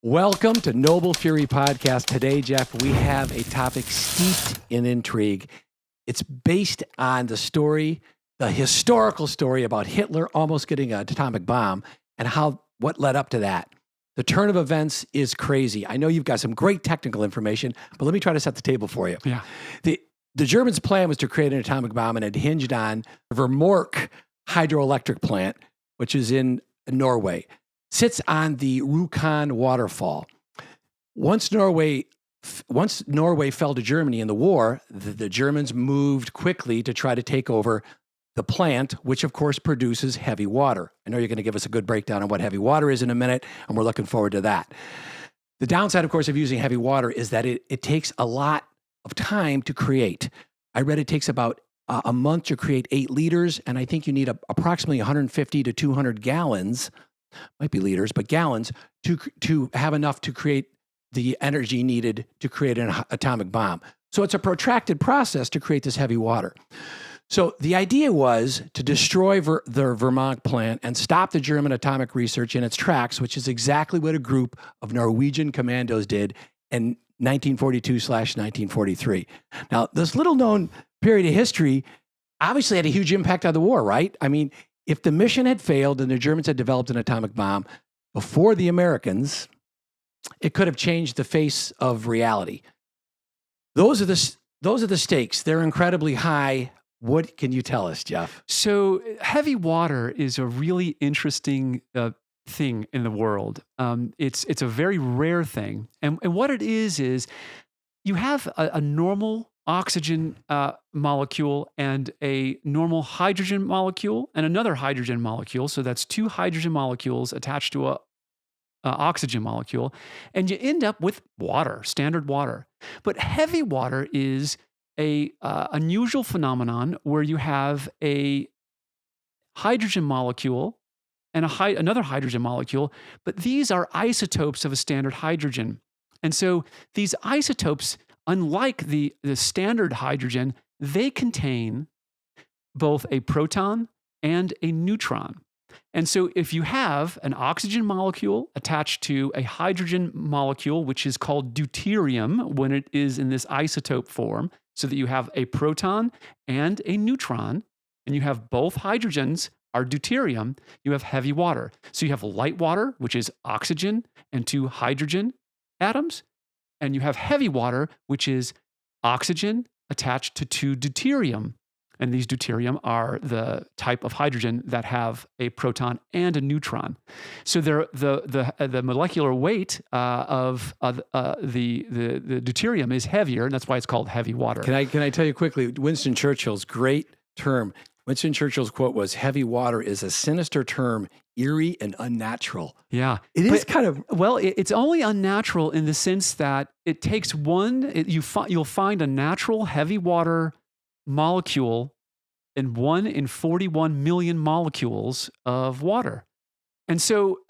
Welcome to Noble Fury Podcast. Today, Jeff, we have a topic steeped in intrigue. It's based on the story, the historical story about Hitler almost getting an atomic bomb and what led up to that. The turn of events is crazy. I know you've got some great technical information, but let me try to set the table for you. Yeah. The Germans' plan was to create an atomic bomb, and it hinged on the Vemork hydroelectric plant, which is in Norway. Sits on the Rjukan waterfall. Once Norway fell to Germany in the war, the Germans moved quickly to try to take over the plant, which of course produces heavy water. I know you're going to give us a good breakdown on what heavy water is in a minute, and we're looking forward to that. The downside, of course, of using heavy water is that it takes a lot of time to create. I read it takes about a month to create 8 liters, and I think you need approximately 150 to 200 gallons, might be liters, but gallons, to have enough to create the energy needed to create an atomic bomb. So it's a protracted process to create this heavy water. So the idea was to destroy the Vemork plant and stop the German atomic research in its tracks, which is exactly what a group of Norwegian Commandos did in 1942/1943. Now, this little known period of history obviously had a huge impact on the war, right? I mean, if the mission had failed and the Germans had developed an atomic bomb before the Americans, it could have changed the face of reality. Those are the stakes. They're incredibly high. What can you tell us, Jeff? So heavy water is a really interesting thing in the world. It's a very rare thing. And what it is you have a normal oxygen molecule and a normal hydrogen molecule and another hydrogen molecule. So that's 2 hydrogen molecules attached to a oxygen molecule. And you end up with water, standard water. But heavy water is a unusual phenomenon where you have a hydrogen molecule and another hydrogen molecule, but these are isotopes of a standard hydrogen. And so these isotopes, unlike the standard hydrogen, they contain both a proton and a neutron. And so if you have an oxygen molecule attached to a hydrogen molecule, which is called deuterium when it is in this isotope form, so that you have a proton and a neutron, and you have both hydrogens are deuterium, you have heavy water. So you have light water, which is oxygen and 2 hydrogen atoms, and you have heavy water, which is oxygen attached to 2 deuterium. And these deuterium are the type of hydrogen that have a proton and a neutron. So the molecular weight of the deuterium is heavier, and that's why it's called heavy water. Can I tell you quickly, Winston Churchill's great term, Winston Churchill's quote was, "Heavy water is a sinister term, eerie and unnatural." Yeah. It is kind of... Well, it's only unnatural in the sense that it takes you'll find a natural heavy water molecule in 1 in 41 million molecules of water. And so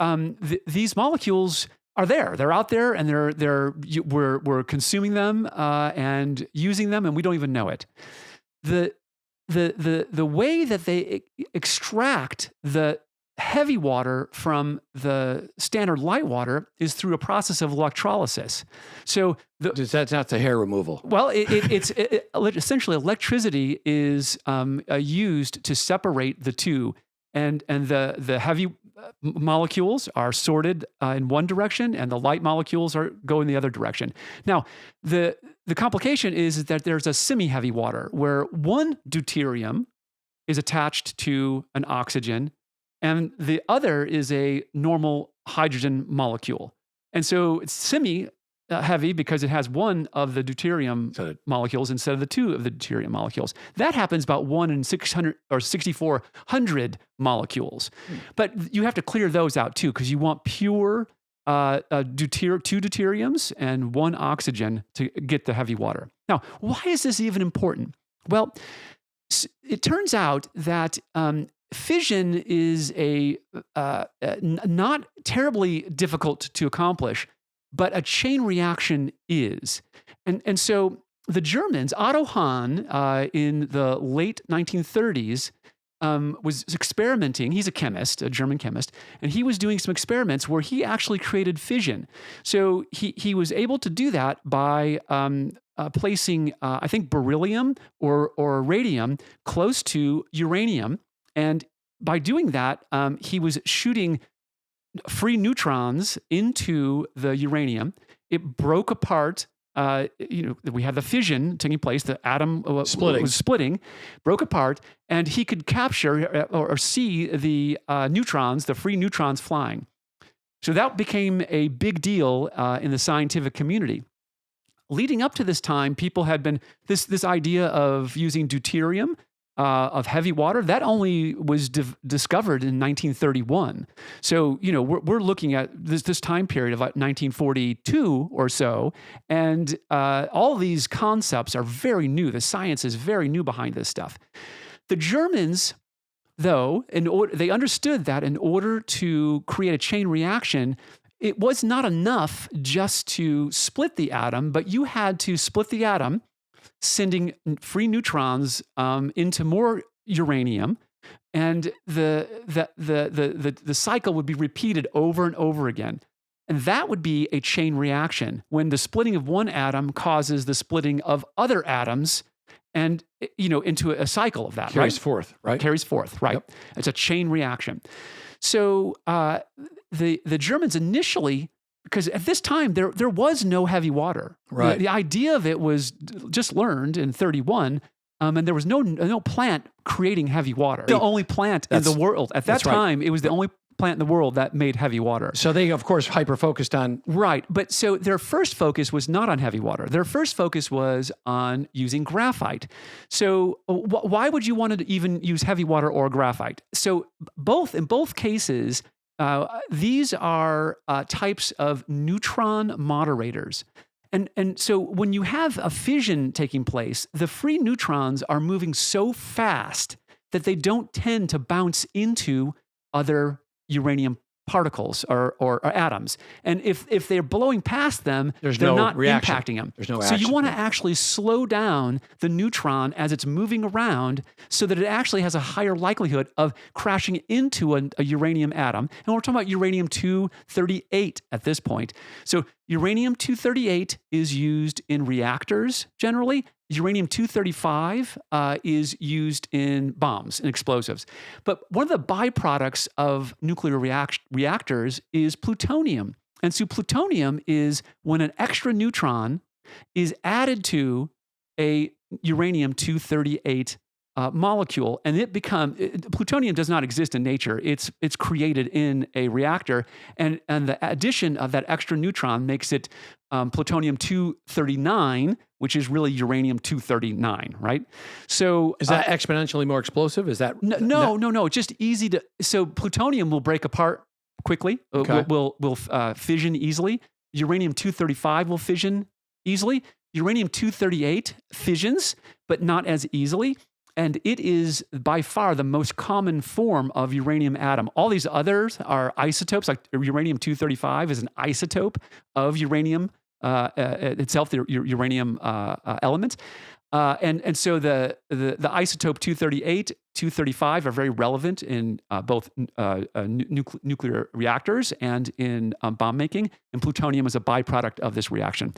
these molecules are there. They're out there, and we're consuming them and using them, and we don't even know it. The way that they extract the heavy water from the standard light water is through a process of electrolysis. So that's not the hair removal. Well, it's essentially electricity is used to separate the two, and the heavy molecules are sorted in one direction, and the light molecules go in the other direction. Now, the complication is that there's a semi-heavy water where 1 deuterium is attached to an oxygen, and the other is a normal hydrogen molecule. And so it's semi-heavy because it has 1 of the deuterium molecules instead of the 2 of the deuterium molecules. That happens about 1 in 600 or 6,400 molecules. But you have to clear those out too, because you want pure 2 deuteriums and 1 oxygen to get the heavy water. Now, why is this even important? Well, it turns out that fission is not terribly difficult to accomplish, but a chain reaction is. And so the Germans, Otto Hahn, in the late 1930s, was experimenting. He's a chemist, a German chemist, and he was doing some experiments where he actually created fission. So he was able to do that by placing, I think, beryllium or radium close to uranium. And by doing that, he was shooting free neutrons into the uranium. It broke apart. We had the fission taking place. The atom was splitting, broke apart, and he could capture or see the neutrons, the free neutrons flying. So that became a big deal in the scientific community. Leading up to this time, people had been this idea of using deuterium of heavy water that only was discovered in 1931. So we're looking at this time period of 1942 or so, and all these concepts are very new. The science is very new behind this stuff. The Germans, though, they understood that in order to create a chain reaction, it was not enough just to split the atom, but you had to split the atom, sending free neutrons into more uranium, and the cycle would be repeated over and over again. And that would be a chain reaction when the splitting of one atom causes the splitting of other atoms, and into a cycle of that. Carries forth, right? Carries forth, right? Yep. It's a chain reaction. So the Germans initially, because at this time there was no heavy water. Right. The idea of it was just learned in 1931, and there was no plant creating heavy water. The only plant in the world at that time. Right. It was the only plant in the world that made heavy water. So they, of course, hyper-focused on... Right. But so their first focus was not on heavy water. Their first focus was on using graphite. So why would you want to even use heavy water or graphite? So in both cases, these are types of neutron moderators. And so when you have a fission taking place, the free neutrons are moving so fast that they don't tend to bounce into other uranium particles or atoms. And if they're blowing past them, they're not impacting them. There's no so action. you want to actually slow down the neutron as it's moving around so that it actually has a higher likelihood of crashing into a uranium atom. And we're talking about uranium-238 at this point. So uranium-238 is used in reactors generally. Uranium-235 is used in bombs and explosives. But one of the byproducts of nuclear reactors is plutonium. And so plutonium is when an extra neutron is added to a uranium-238 molecule, and plutonium does not exist in nature. It's created in a reactor, and the addition of that extra neutron makes it plutonium-239, which is really uranium-239, right? So is that exponentially more explosive? Is that no? It's just easy to. So plutonium will break apart quickly. Okay. Will fission easily. Uranium-235 will fission easily. Uranium-238 fissions, but not as easily. And it is by far the most common form of uranium atom. All these others are isotopes, like uranium-235 is an isotope of uranium itself, the uranium element. And so the isotope 238, 235 are very relevant in both nuclear reactors and in bomb making, and plutonium is a byproduct of this reaction.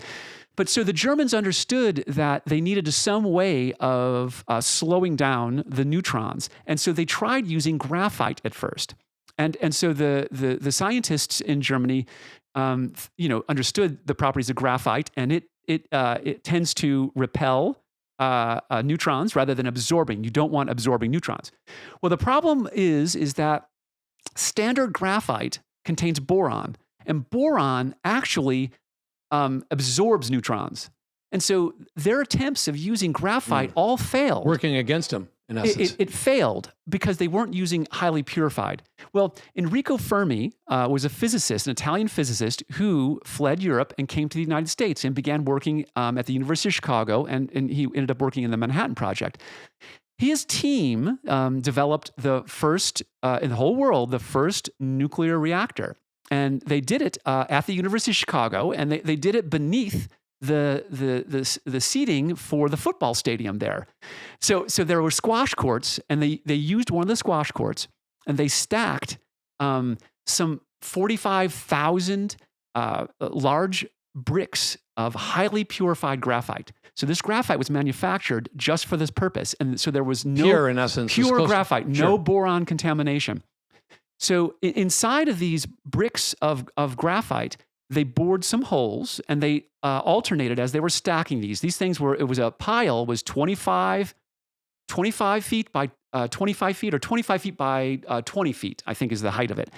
But so the Germans understood that they needed some way of slowing down the neutrons, and so they tried using graphite at first. And so the scientists in Germany, understood the properties of graphite, and it tends to repel neutrons rather than absorbing. You don't want absorbing neutrons. Well, the problem is that standard graphite contains boron, and boron actually absorbs neutrons. And so their attempts of using graphite all failed. Working against them, in essence. It failed because they weren't using highly purified. Well, Enrico Fermi was a physicist, an Italian physicist, who fled Europe and came to the United States and began working at the University of Chicago, and he ended up working in the Manhattan Project. His team developed the first, in the whole world, the first nuclear reactor. And they did it at the University of Chicago, and they did it beneath the seating for the football stadium there. So there were squash courts, and they used one of the squash courts, and they stacked some 45,000 large bricks of highly purified graphite. So this graphite was manufactured just for this purpose, and so there was no pure in essence, pure graphite, sure. no boron contamination. So inside of these bricks of graphite, they bored some holes, and they alternated as they were stacking these. These things were, it was a pile, was 25 feet by 25 feet, or 25 feet by 20 feet, I think is the height of it.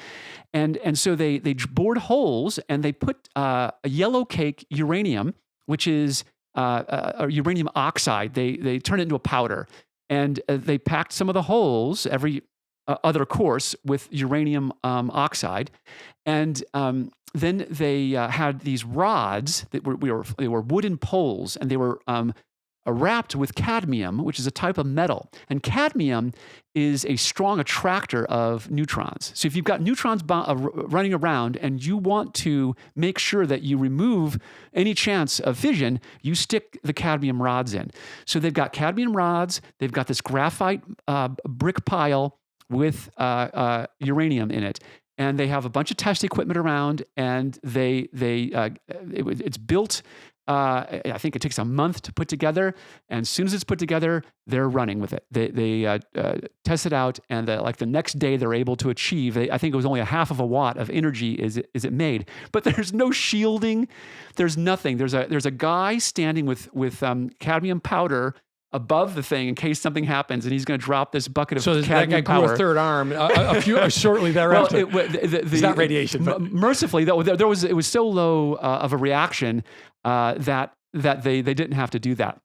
And so they bored holes, and they put a yellow cake uranium, which is a uranium oxide. They turn it into a powder, and they packed some of the holes, every other course, with uranium oxide. And then they had these rods that they were wooden poles, and they were wrapped with cadmium, which is a type of metal. And cadmium is a strong attractor of neutrons. So if you've got neutrons running around and you want to make sure that you remove any chance of fission, you stick the cadmium rods in. So they've got cadmium rods, they've got this graphite brick pile with uranium in it. And they have a bunch of test equipment around, and it's built. I think it takes a month to put together, and as soon as it's put together, they're running with it. They test it out, and like the next day, they're able to achieve. I think it was only a half of a watt of energy is it made, but there's no shielding. There's nothing. There's a guy standing with cadmium powder above the thing in case something happens, and he's going to drop this bucket of cadmium that guy power. grew a third arm shortly thereafter. It's not radiation. But. Mercifully, it was so low of a reaction that they didn't have to do that.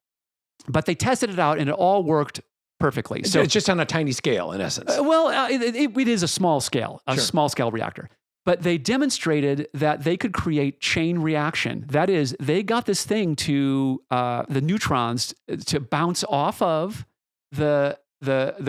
But they tested it out, and it all worked perfectly. So it's just on a tiny scale, in essence. It is a small scale, small scale reactor. But they demonstrated that they could create chain reaction. That is, they got this thing to the neutrons to bounce off of the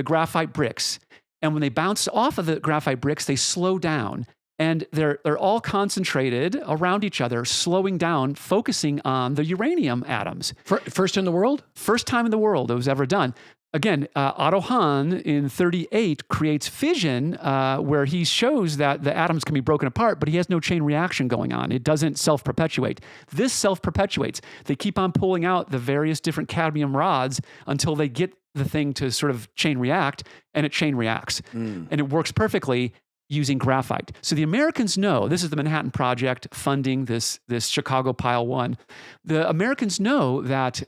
graphite bricks, and when they bounce off of the graphite bricks, they slow down, and they're all concentrated around each other, slowing down, focusing on the uranium atoms. First in the world? First time in the world it was ever done. Again, Otto Hahn in 1938 creates fission where he shows that the atoms can be broken apart, but he has no chain reaction going on. It doesn't self-perpetuate. This self-perpetuates. They keep on pulling out the various different cadmium rods until they get the thing to sort of chain react, and it chain reacts. And it works perfectly using graphite. So the Americans know, this is the Manhattan Project funding this Chicago Pile 1. The Americans know that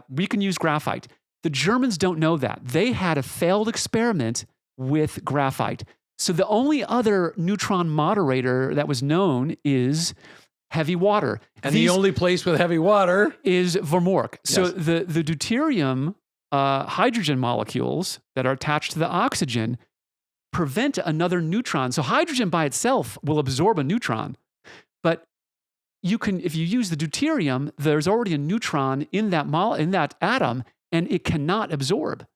we can use graphite. The Germans don't know that. They had a failed experiment with graphite. So the only other neutron moderator that was known is heavy water. And the only place with heavy water is Vemork. So the deuterium hydrogen molecules that are attached to the oxygen prevent another neutron. So hydrogen by itself will absorb a neutron, but if you use the deuterium, there's already a neutron in that atom, and it cannot absorb.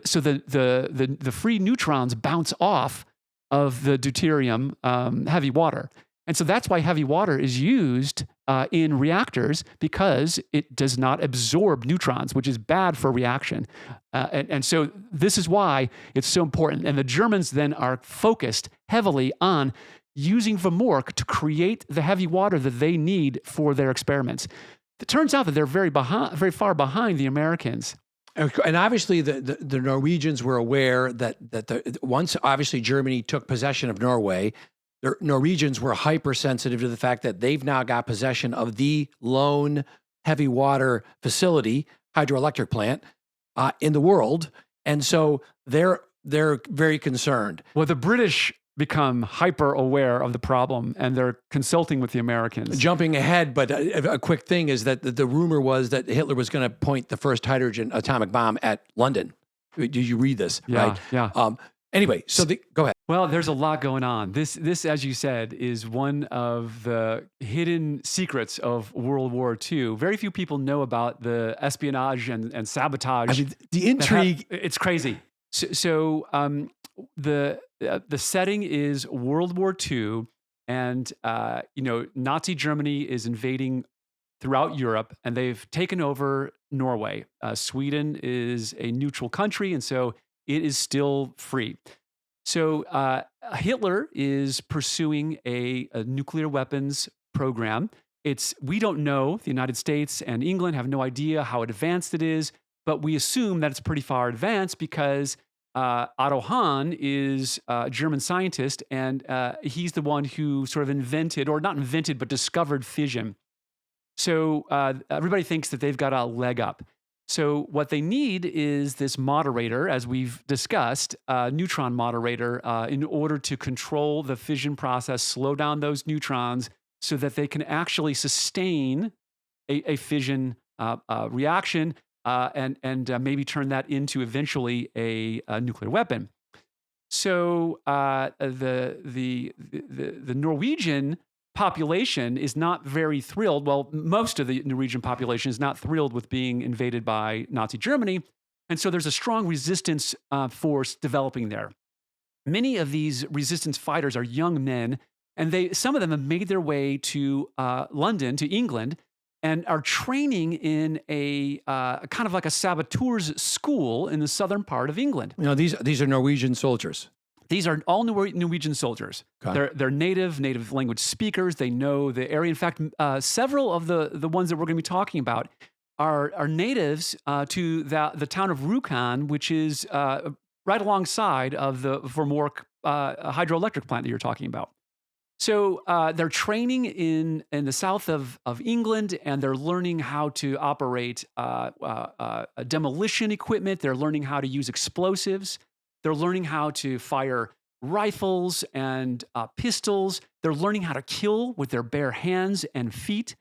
So the free neutrons bounce off of the deuterium heavy water. And so that's why heavy water is used in reactors, because it does not absorb neutrons, which is bad for reaction. And so this is why it's so important. And the Germans then are focused heavily on using Vemork to create the heavy water that they need for their experiments. It turns out that they're very far behind the Americans. And obviously the Norwegians were aware that once obviously Germany took possession of Norway, the Norwegians were hypersensitive to the fact that they've now got possession of the lone heavy water facility, hydroelectric plant in the world. And so they're very concerned. Well, the British become hyper aware of the problem, and they're consulting with the Americans. Jumping ahead, but a quick thing is that the rumor was that Hitler was going to point the first hydrogen atomic bomb at London. Did you read this? Yeah, right? Yeah. Anyway, go ahead. Well, there's a lot going on. This, as you said, is one of the hidden secrets of World War II. Very few people know about the espionage and sabotage. I mean, the intrigue. It's crazy. So the setting is World War II, And Nazi Germany is invading throughout Europe, and they've taken over Norway. Sweden is a neutral country, and so it is still free. So Hitler is pursuing a nuclear weapons program. We don't know. The United States and England have no idea how advanced it is, but we assume that it's pretty far advanced because Otto Hahn is a German scientist, and he's the one who sort of invented, or not invented, but discovered fission. So everybody thinks that they've got a leg up. So what they need is this moderator, as we've discussed, neutron moderator, in order to control the fission process, slow down those neutrons so that they can actually sustain a fission reaction and maybe turn that into eventually a nuclear weapon. So the Norwegian population is not very thrilled. Well, most of the Norwegian population is not thrilled with being invaded by Nazi Germany. And so there's a strong resistance force developing there. Many of these resistance fighters are young men, and some of them have made their way to London, to England, and are training in a kind of like a saboteurs school in the southern part of England. These are Norwegian soldiers. These are all Norwegian soldiers. Okay. They're native language speakers. They know the area. In fact, several of the ones that we're going to be talking about are natives to the town of Rjukan, which is right alongside of the Vemork hydroelectric plant that you're talking about. So they're training in the south of England, and they're learning how to operate demolition equipment. They're learning how to use explosives. They're learning how to fire rifles and pistols. They're learning how to kill with their bare hands and feet.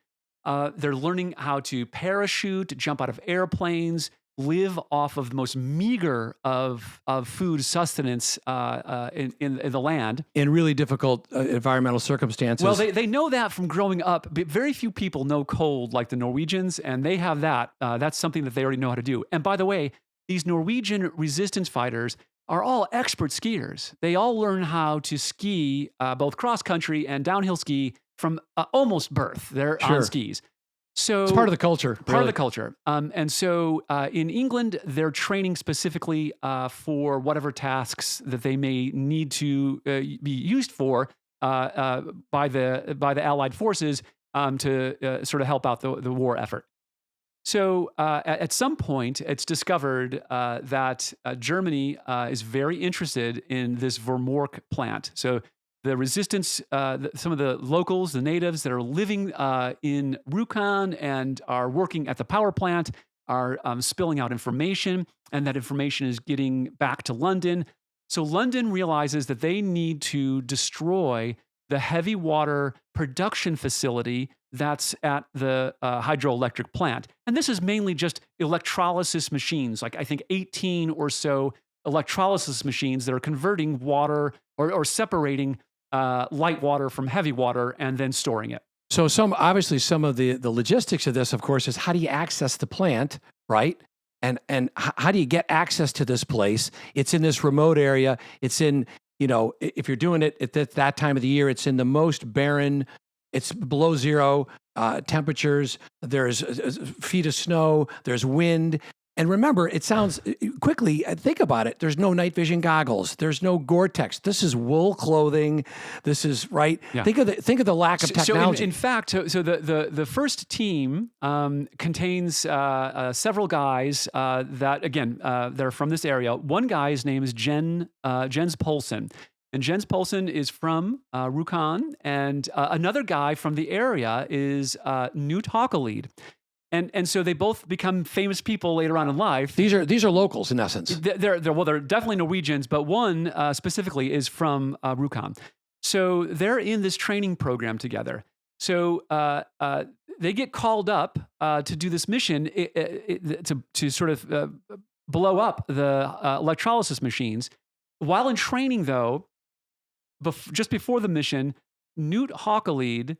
They're learning how to parachute, jump out of airplanes, live off of the most meager of food sustenance in the land. In really difficult environmental circumstances. Well, they know that from growing up. But very few people know cold like the Norwegians, and they have that. That's something that they already know how to do. And by the way, these Norwegian resistance fighters are all expert skiers. They all learn how to ski, both cross-country and downhill ski from almost birth. They're on skis. So it's part of the culture. Part of the culture. And so in England, they're training specifically for whatever tasks that they may need to be used for by the Allied forces to sort of help out the war effort. So at some point, it's discovered that Germany is very interested in this Vemork plant. So the resistance, some of the locals, the natives that are living in Rjukan and are working at the power plant are spilling out information, and that information is getting back to London. So London realizes that they need to destroy the heavy water production facility that's at the hydroelectric plant. And this is mainly just electrolysis machines, like I think 18 or so electrolysis machines that are converting water or separating light water from heavy water and then storing it. So obviously some of the logistics of this, of course, is how do you access the plant, right? And how do you get access to this place? It's in this remote area. It's in, if you're doing it at that time of the year, it's in the most barren. It's below zero temperatures. There's feet of snow. There's wind. And remember, it sounds quickly, think about it. There's no night vision goggles. There's no Gore-Tex. This is wool clothing. This is right. Yeah. Think of the lack of technology. So in fact, the first team contains several guys that, again, they're from this area. One guy's name is Jens Poulsson. And Jens Poulsson is from Rjukan, and another guy from the area is Knute Haukelid. And so they both become famous people later on in life. These are locals in essence. They're definitely Norwegians, but one specifically is from Rjukan. So they're in this training program together. So they get called up to do this mission to sort of blow up the electrolysis machines. While in training, though, just before the mission, Knute Haukelid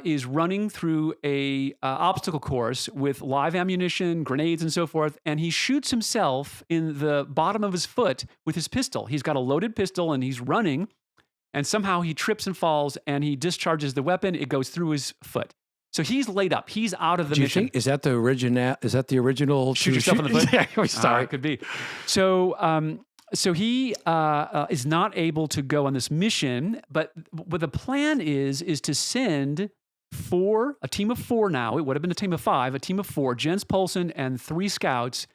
is running through a obstacle course with live ammunition, grenades, and so forth, and he shoots himself in the bottom of his foot with his pistol. He's got a loaded pistol, and he's running, and somehow he trips and falls, and he discharges the weapon. It goes through his foot. So he's laid up. He's out of the Do you mission. think, is that the original? Shoot yourself in the foot? Yeah, sorry. It could be. So he is not able to go on this mission, but what the plan is to send a team of 4 now. It would have been a team of 5, a team of 4, Jens Poulsson and 3 scouts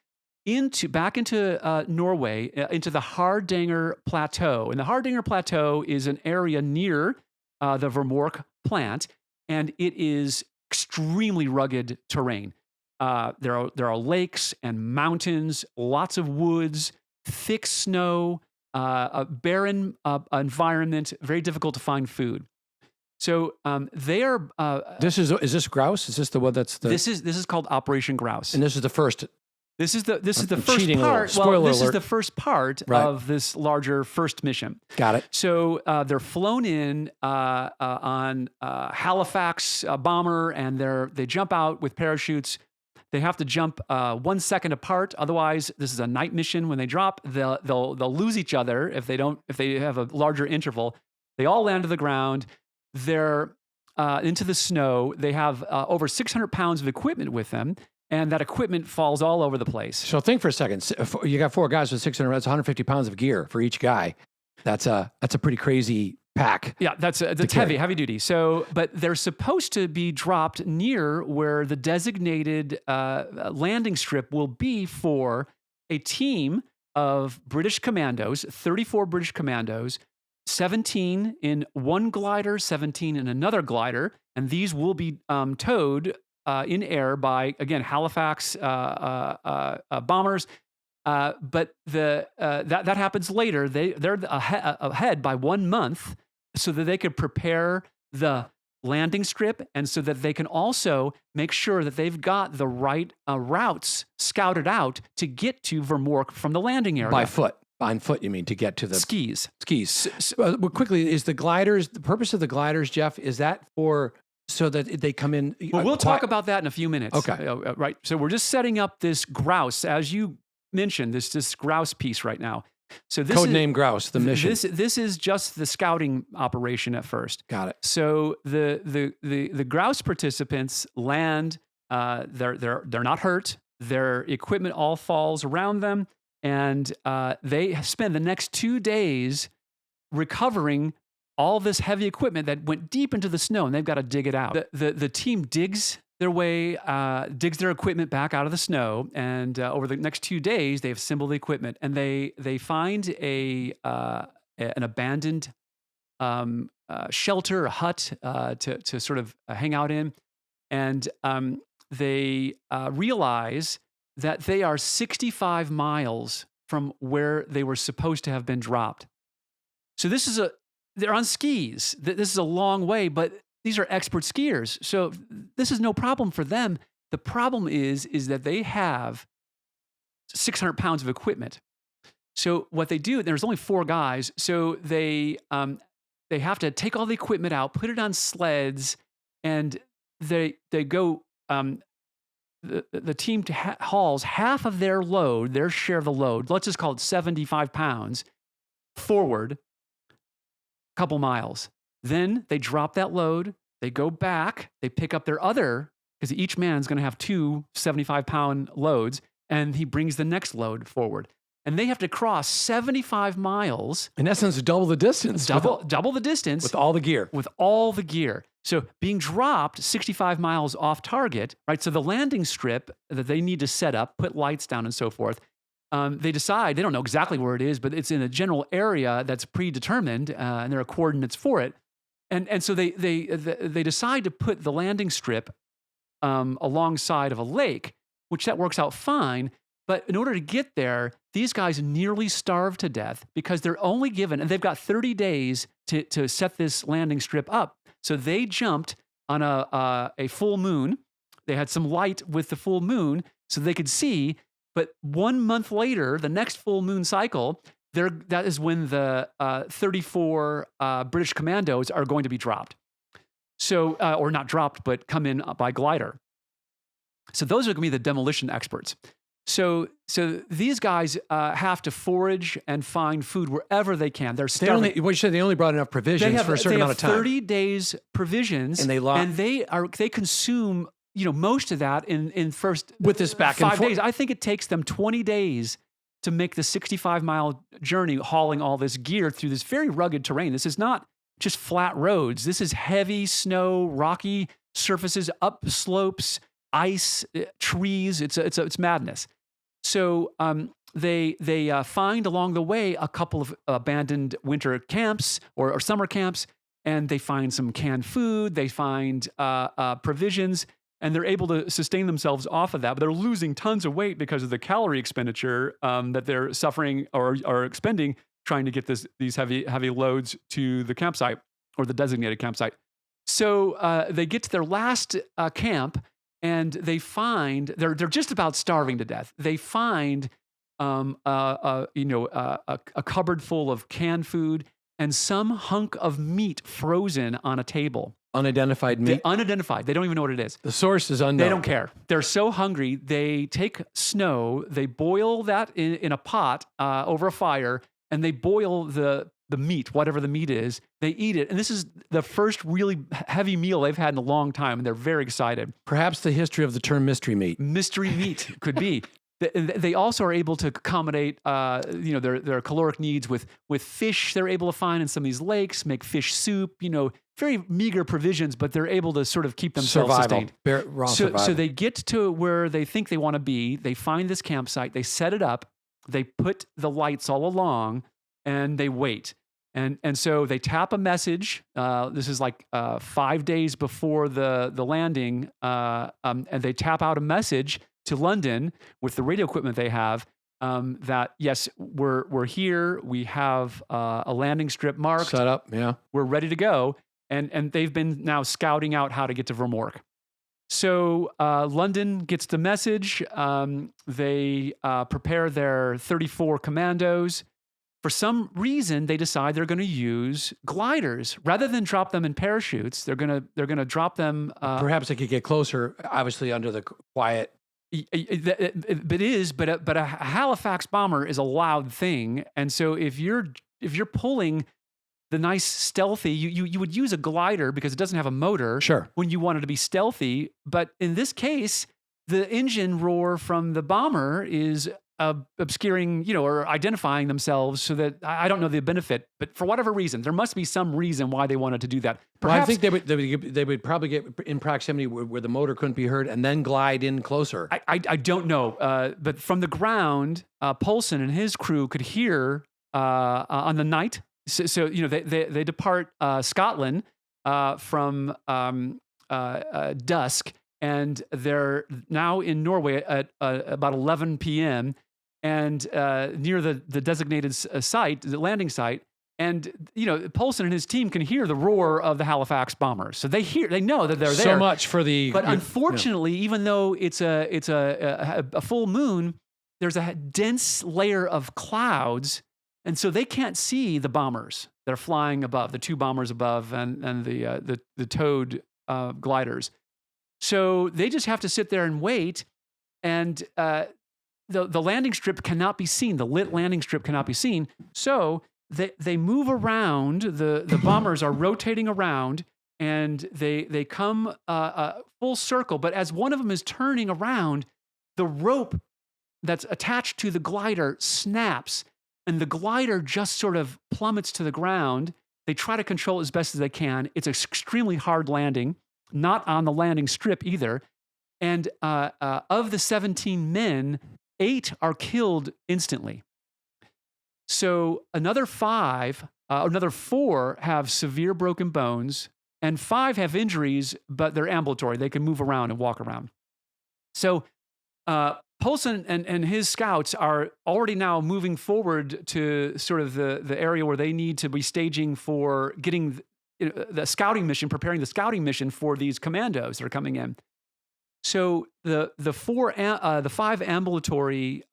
back into Norway, into the Hardanger Plateau. And the Hardanger Plateau is an area near the Vemork plant, and it is extremely rugged terrain. There are lakes and mountains, lots of woods, thick snow, a barren environment, very difficult to find food. So they are. Is this Grouse? Is this the one that's the? This is called Operation Grouse, and this is the first. This is the first part. Spoiler this alert. is the first part of this larger first mission. Got it. So they're flown in on Halifax bomber, and they jump out with parachutes. They have to jump 1 second apart. Otherwise, this is a night mission. When they drop, they'll lose each other if they have a larger interval. They all land to the ground. They're into the snow. They have over 600 pounds of equipment with them. And that equipment falls all over the place. So think for a second. You got 4 guys with 600. That's 150 pounds of gear for each guy. That's a pretty crazy pack. Yeah, that's heavy duty. So, but they're supposed to be dropped near where the designated landing strip will be for a team of British Commandos, 34 British Commandos, 17 in one glider, 17 in another glider, and these will be towed in air by, again, Halifax bombers. But that happens later. They're ahead by 1 month so that they could prepare the landing strip and so that they can also make sure that they've got the right routes scouted out to get to Vemork from the landing area. By foot. On foot, you mean, to get to the skis. Well, quickly, is the purpose of the gliders, Jeff, is that so that they come in? Well, we'll talk about that in a few minutes. Okay. Right. So we're just setting up this Grouse, as you mentioned, this Grouse piece right now. So this Codename Grouse, the mission. This is just the scouting operation at first. Got it. So the Grouse participants land. They're not hurt. Their equipment all falls around them, and they spend the next 2 days recovering all this heavy equipment that went deep into the snow, and they've got to dig it out. The team digs their equipment back out of the snow, and over the next 2 days, they assemble the equipment, and they find an abandoned shelter, a hut to sort of hang out in, and they realize that they are 65 miles from where they were supposed to have been dropped. So they're on skis. This is a long way, but these are expert skiers. So this is no problem for them. The problem is that they have 600 pounds of equipment. So what they do, there's only 4 guys. So they have to take all the equipment out, put it on sleds, and they go, the team hauls half of their load, their share of the load, let's just call it 75 pounds, forward couple miles. Then they drop that load, they go back, they pick up their other, because each man's going to have 2 75-pound loads, and he brings the next load forward. And they have to cross 75 miles. In essence, double the distance. Double the distance. With all the gear. With all the gear. So being dropped 65 miles off target, right? So the landing strip that they need to set up, put lights down and so forth, they decide, they don't know exactly where it is, but it's in a general area that's predetermined, and there are coordinates for it. And so they decide to put the landing strip alongside of a lake, which that works out fine. But in order to get there, these guys nearly starve to death because they're only given, and they've got 30 days to set this landing strip up. So they jumped on a full moon. They had some light with the full moon so they could see. But 1 month later, the next full moon cycle, that is when the 34 British Commandos are going to be dropped. So, or not dropped, but come in by glider. So those are going to be the demolition experts. So these guys have to forage and find food wherever they can. They're They starving. only, what you said, they only brought enough provisions for a certain amount of time. 30 days provisions, And they consume most of that in first with this back and 5 forth. days. I think it takes them 20 days to make the 65-mile journey, hauling all this gear through this very rugged terrain. This is not just flat roads. This is heavy snow, rocky surfaces, up slopes, ice, trees. It's madness. So they find along the way a couple of abandoned winter camps or summer camps, and they find some canned food. They find provisions, and they're able to sustain themselves off of that. But they're losing tons of weight because of the calorie expenditure that they're suffering or are expending trying to get these heavy loads to the campsite or the designated campsite. So they get to their last camp. And they find they're just about starving to death. They find a cupboard full of canned food and some hunk of meat frozen on a table. Unidentified meat? Unidentified. They don't even know what it is. The source is unknown. They don't care. They're so hungry, they take snow, they boil that in a pot over a fire, and they boil the meat, whatever the meat is. They eat it. And this is the first really heavy meal they've had in a long time, and they're very excited. Perhaps the history of the term mystery meat. Mystery meat could be. They also are able to accommodate, their caloric needs with fish they're able to find in some of these lakes, make fish soup, very meager provisions, but they're able to sort of keep themselves sustained. Survival. So they get to where they think they want to be. They find this campsite. They set it up. They put the lights all along, and they wait. And so they tap a message. This is like 5 days before the landing, and they tap out a message to London with the radio equipment they have that yes, we're here. We have a landing strip marked, set up. Yeah, we're ready to go. And they've been now scouting out how to get to Vemork. So London gets the message. They prepare their 34 commandos. For some reason, they decide they're going to use gliders rather than drop them in parachutes. They're going to drop them. Perhaps they could get closer, obviously under the quiet. But a Halifax bomber is a loud thing, and so if you're pulling the nice stealthy, you would use a glider because it doesn't have a motor. Sure. When you wanted to be stealthy, but in this case, the engine roar from the bomber is obscuring, or identifying themselves, so that I don't know the benefit, but for whatever reason, there must be some reason why they wanted to do that. Perhaps, well, I think they would probably get in proximity where the motor couldn't be heard, and then glide in closer. I don't know, but from the ground, Poulsson and his crew could hear on the night. So they depart Scotland from dusk, and they're now in Norway at about 11 p.m. and near the designated site, the landing site. And Poulsson and his team can hear the roar of the Halifax bombers, so they know that they're there. So much for the. But unfortunately, even though it's a full moon, there's a dense layer of clouds. And so they can't see the bombers that are flying above, the two bombers above and the towed gliders. So they just have to sit there and wait. And the landing strip cannot be seen. The lit landing strip cannot be seen. So they move around. The bombers are rotating around, and they come full circle. But as one of them is turning around, the rope that's attached to the glider snaps, and the glider just sort of plummets to the ground. They try to control it as best as they can. It's an extremely hard landing, not on the landing strip either. And of the 17 men, 8 are killed instantly. So another 4 have severe broken bones, and 5 have injuries, but they're ambulatory. They can move around and walk around. So Poulsson and his scouts are already now moving forward to sort of the area where they need to be staging for getting the scouting mission, preparing the scouting mission for these commandos that are coming in. So the 5 ambulatory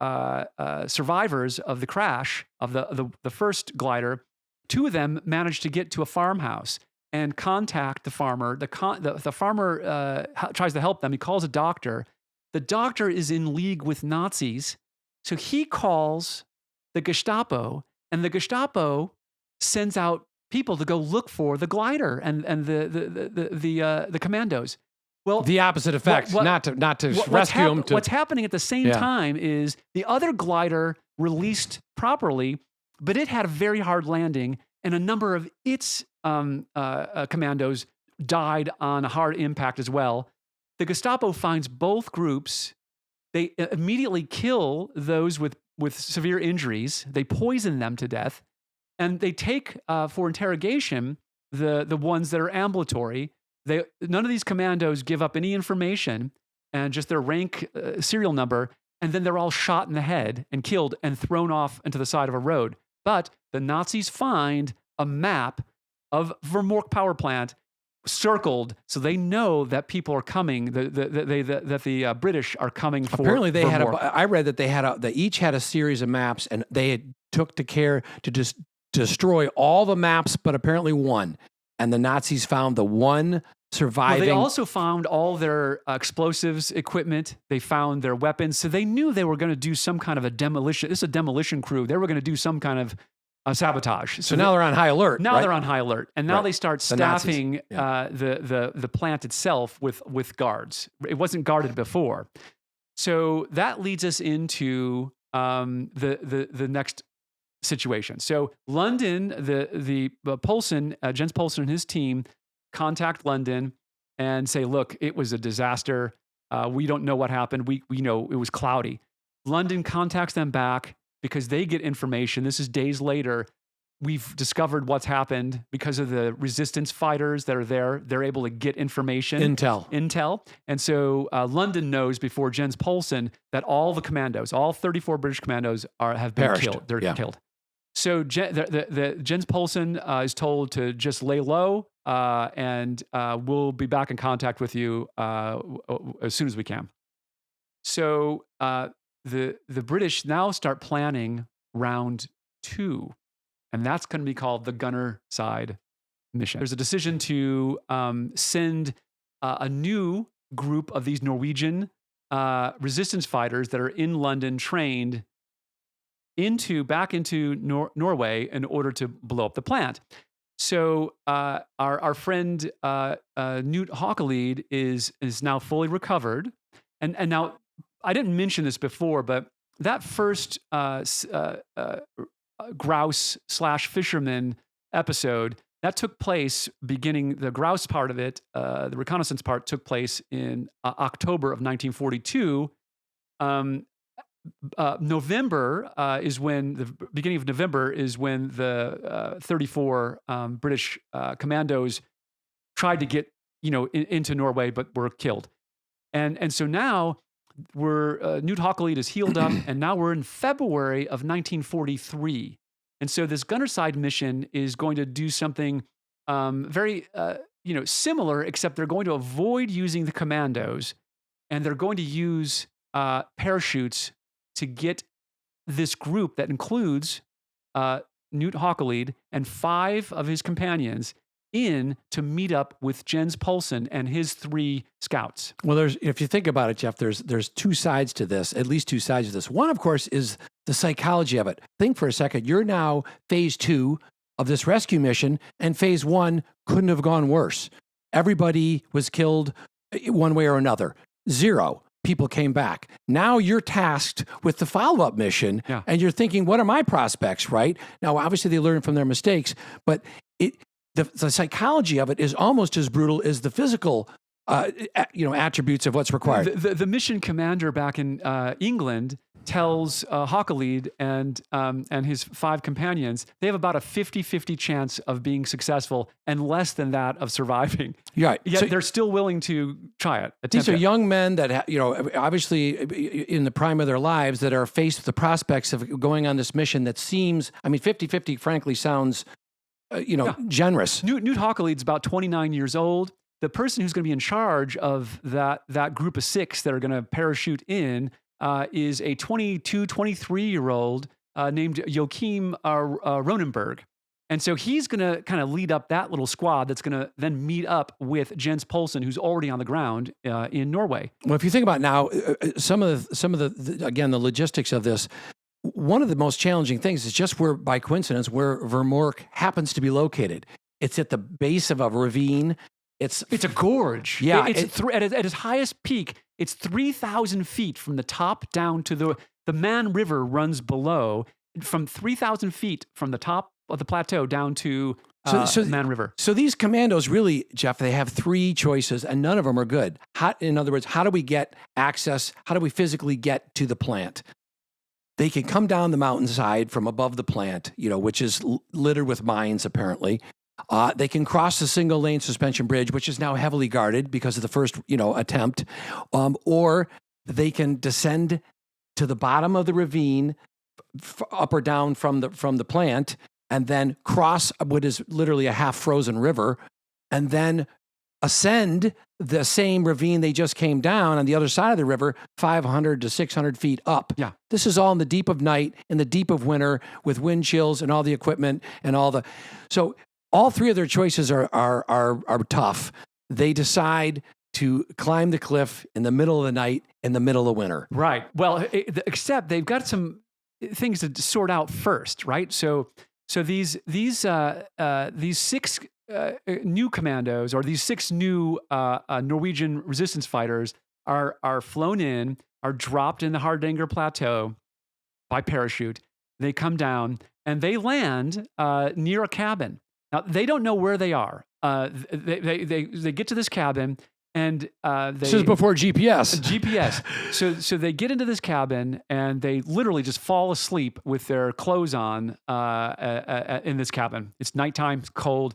survivors of the crash of the first glider, 2 of them managed to get to a farmhouse and contact the farmer. The farmer tries to help them. He calls a doctor. the doctor is in league with Nazis. So he calls the Gestapo, and the Gestapo sends out people to go look for the glider and the Commandos. Well, the opposite effect, not to rescue them. What's happening at the same time is the other glider released properly, but it had a very hard landing, and a number of its commandos died on a hard impact as well. The Gestapo finds both groups. They immediately kill those with severe injuries. They poison them to death, and they take for interrogation the ones that are ambulatory. None of these commandos give up any information and just their rank, serial number, and then they're all shot in the head and killed and thrown off into the side of a road. But the Nazis find a map of Vemork power plant circled, so they know that people are coming. That the British are coming for. Apparently, they Vemork. I read that they each had a series of maps, and they took the care to just destroy all the maps, but apparently one. And the Nazis found the one surviving. Well, they also found all their explosives equipment. They found their weapons. So they knew they were going to do some kind of a demolition. This is a demolition crew. They were going to do some kind of sabotage. So now they're on high alert. Now right? they're on high alert. And now they start staffing the the plant itself with guards. It wasn't guarded before. So that leads us into the next situation. So London, the Poulsson, Jens Poulsson and his team contact London and say, look, it was a disaster. We don't know what happened. We know it was cloudy. London contacts them back because they get information. This is days later. We've discovered what's happened because of the resistance fighters that are there. They're able to get information. Intel. And so London knows before Jens Poulsson that all the commandos, all 34 British commandos have been killed. They're killed. So Jens Poulsson is told to just lay low, and we'll be back in contact with you as soon as we can. So the British now start planning round 2, and that's going to be called the Gunnerside mission. There's a decision to send a new group of these Norwegian resistance fighters that are in London trained back into Norway in order to blow up the plant. So our friend Knute Haukelid is now fully recovered, and now I didn't mention this before, but that first grouse/fisherman episode that took place beginning the grouse part of it, the reconnaissance part took place in October of 1942. November is when the beginning of November is when the 34 British commandos tried to get into Norway but were killed, and so now Knute Haukelid is healed up, and now we're in February of 1943, and so this Gunnerside mission is going to do something very similar, except they're going to avoid using the commandos, and they're going to use parachutes to get this group that includes Knute Haukelid and 5 of his companions in to meet up with Jens Poulsson and his 3 scouts. Well, if you think about it, Jeff, there's 2 sides to this, at least 2 sides to this. One, of course, is the psychology of it. Think for a second. You're now phase 2 of this rescue mission, and phase 1 couldn't have gone worse. Everybody was killed one way or another. 0 people came back. Now you're tasked with the follow-up mission, and you're thinking, what are my prospects, right? Now, obviously, they learn from their mistakes, but the psychology of it is almost as brutal as the physical attributes of what's required. The mission commander back in England tells Haukelid and his 5 companions they have about a 50-50 chance of being successful and less than that of surviving. Right. Yet So- they're still willing to try it. These are attempt it. young men that, obviously in the prime of their lives that are faced with the prospects of going on this mission that seems, 50-50 frankly sounds, generous. Knute Haukelid's about 29 years old. The person who's going to be in charge of that group of 6 that are going to parachute in is a 22, 23-year-old named Joachim Ronneberg. And so he's going to kind of lead up that little squad that's going to then meet up with Jens Poulsson, who's already on the ground in Norway. Well, if you think about now, some of the again, the logistics of this, one of the most challenging things is just where, by coincidence, where Vemork happens to be located. It's at the base of a ravine. It's a gorge. Yeah. At its highest peak, it's 3,000 feet from the top down to the Man River runs below, from 3,000 feet from the top of the plateau down to Man River. So these commandos really, Jeff, they have three choices and none of them are good. In other words, how do we get access? How do we physically get to the plant? They can come down the mountainside from above the plant, which is littered with mines, apparently. They can cross the single lane suspension bridge, which is now heavily guarded because of the first, attempt. Or they can descend to the bottom of the ravine, up or down from the plant, and then cross what is literally a half frozen river, and then ascend the same ravine they just came down on the other side of the river, 500 to 600 feet up. Yeah. This is all in the deep of night, in the deep of winter, with wind chills and all the equipment and so all three of their choices are tough. They decide to climb the cliff in the middle of the night, in the middle of winter. Right. Well, except they've got some things to sort out first, right? So these six new commandos, or these six new Norwegian resistance fighters, are flown in, are dropped in the Hardanger Plateau by parachute. They come down and they land near a cabin. Now they don't know where they are. They get to this cabin. And this is before GPS. So they get into this cabin and they literally just fall asleep with their clothes on in this cabin. It's nighttime, it's cold.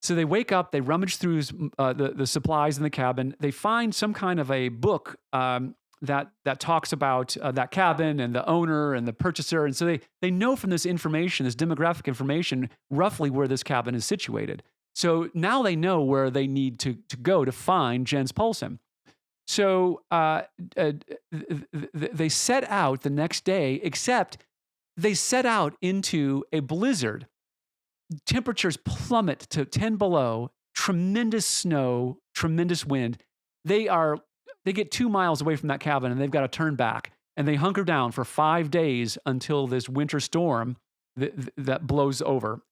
So they wake up, they rummage through the supplies in the cabin. They find some kind of a book that talks about that cabin and the owner and the purchaser. And so they know from this information, this demographic information, roughly where this cabin is situated. So now they know where they need to go to find Jens Poulsson. So they set out the next day, except they set out into a blizzard. Temperatures plummet to 10 below, tremendous snow, tremendous wind. They get 2 miles away from that cabin and they've got to turn back. And they hunker down for 5 days until this winter storm that blows over.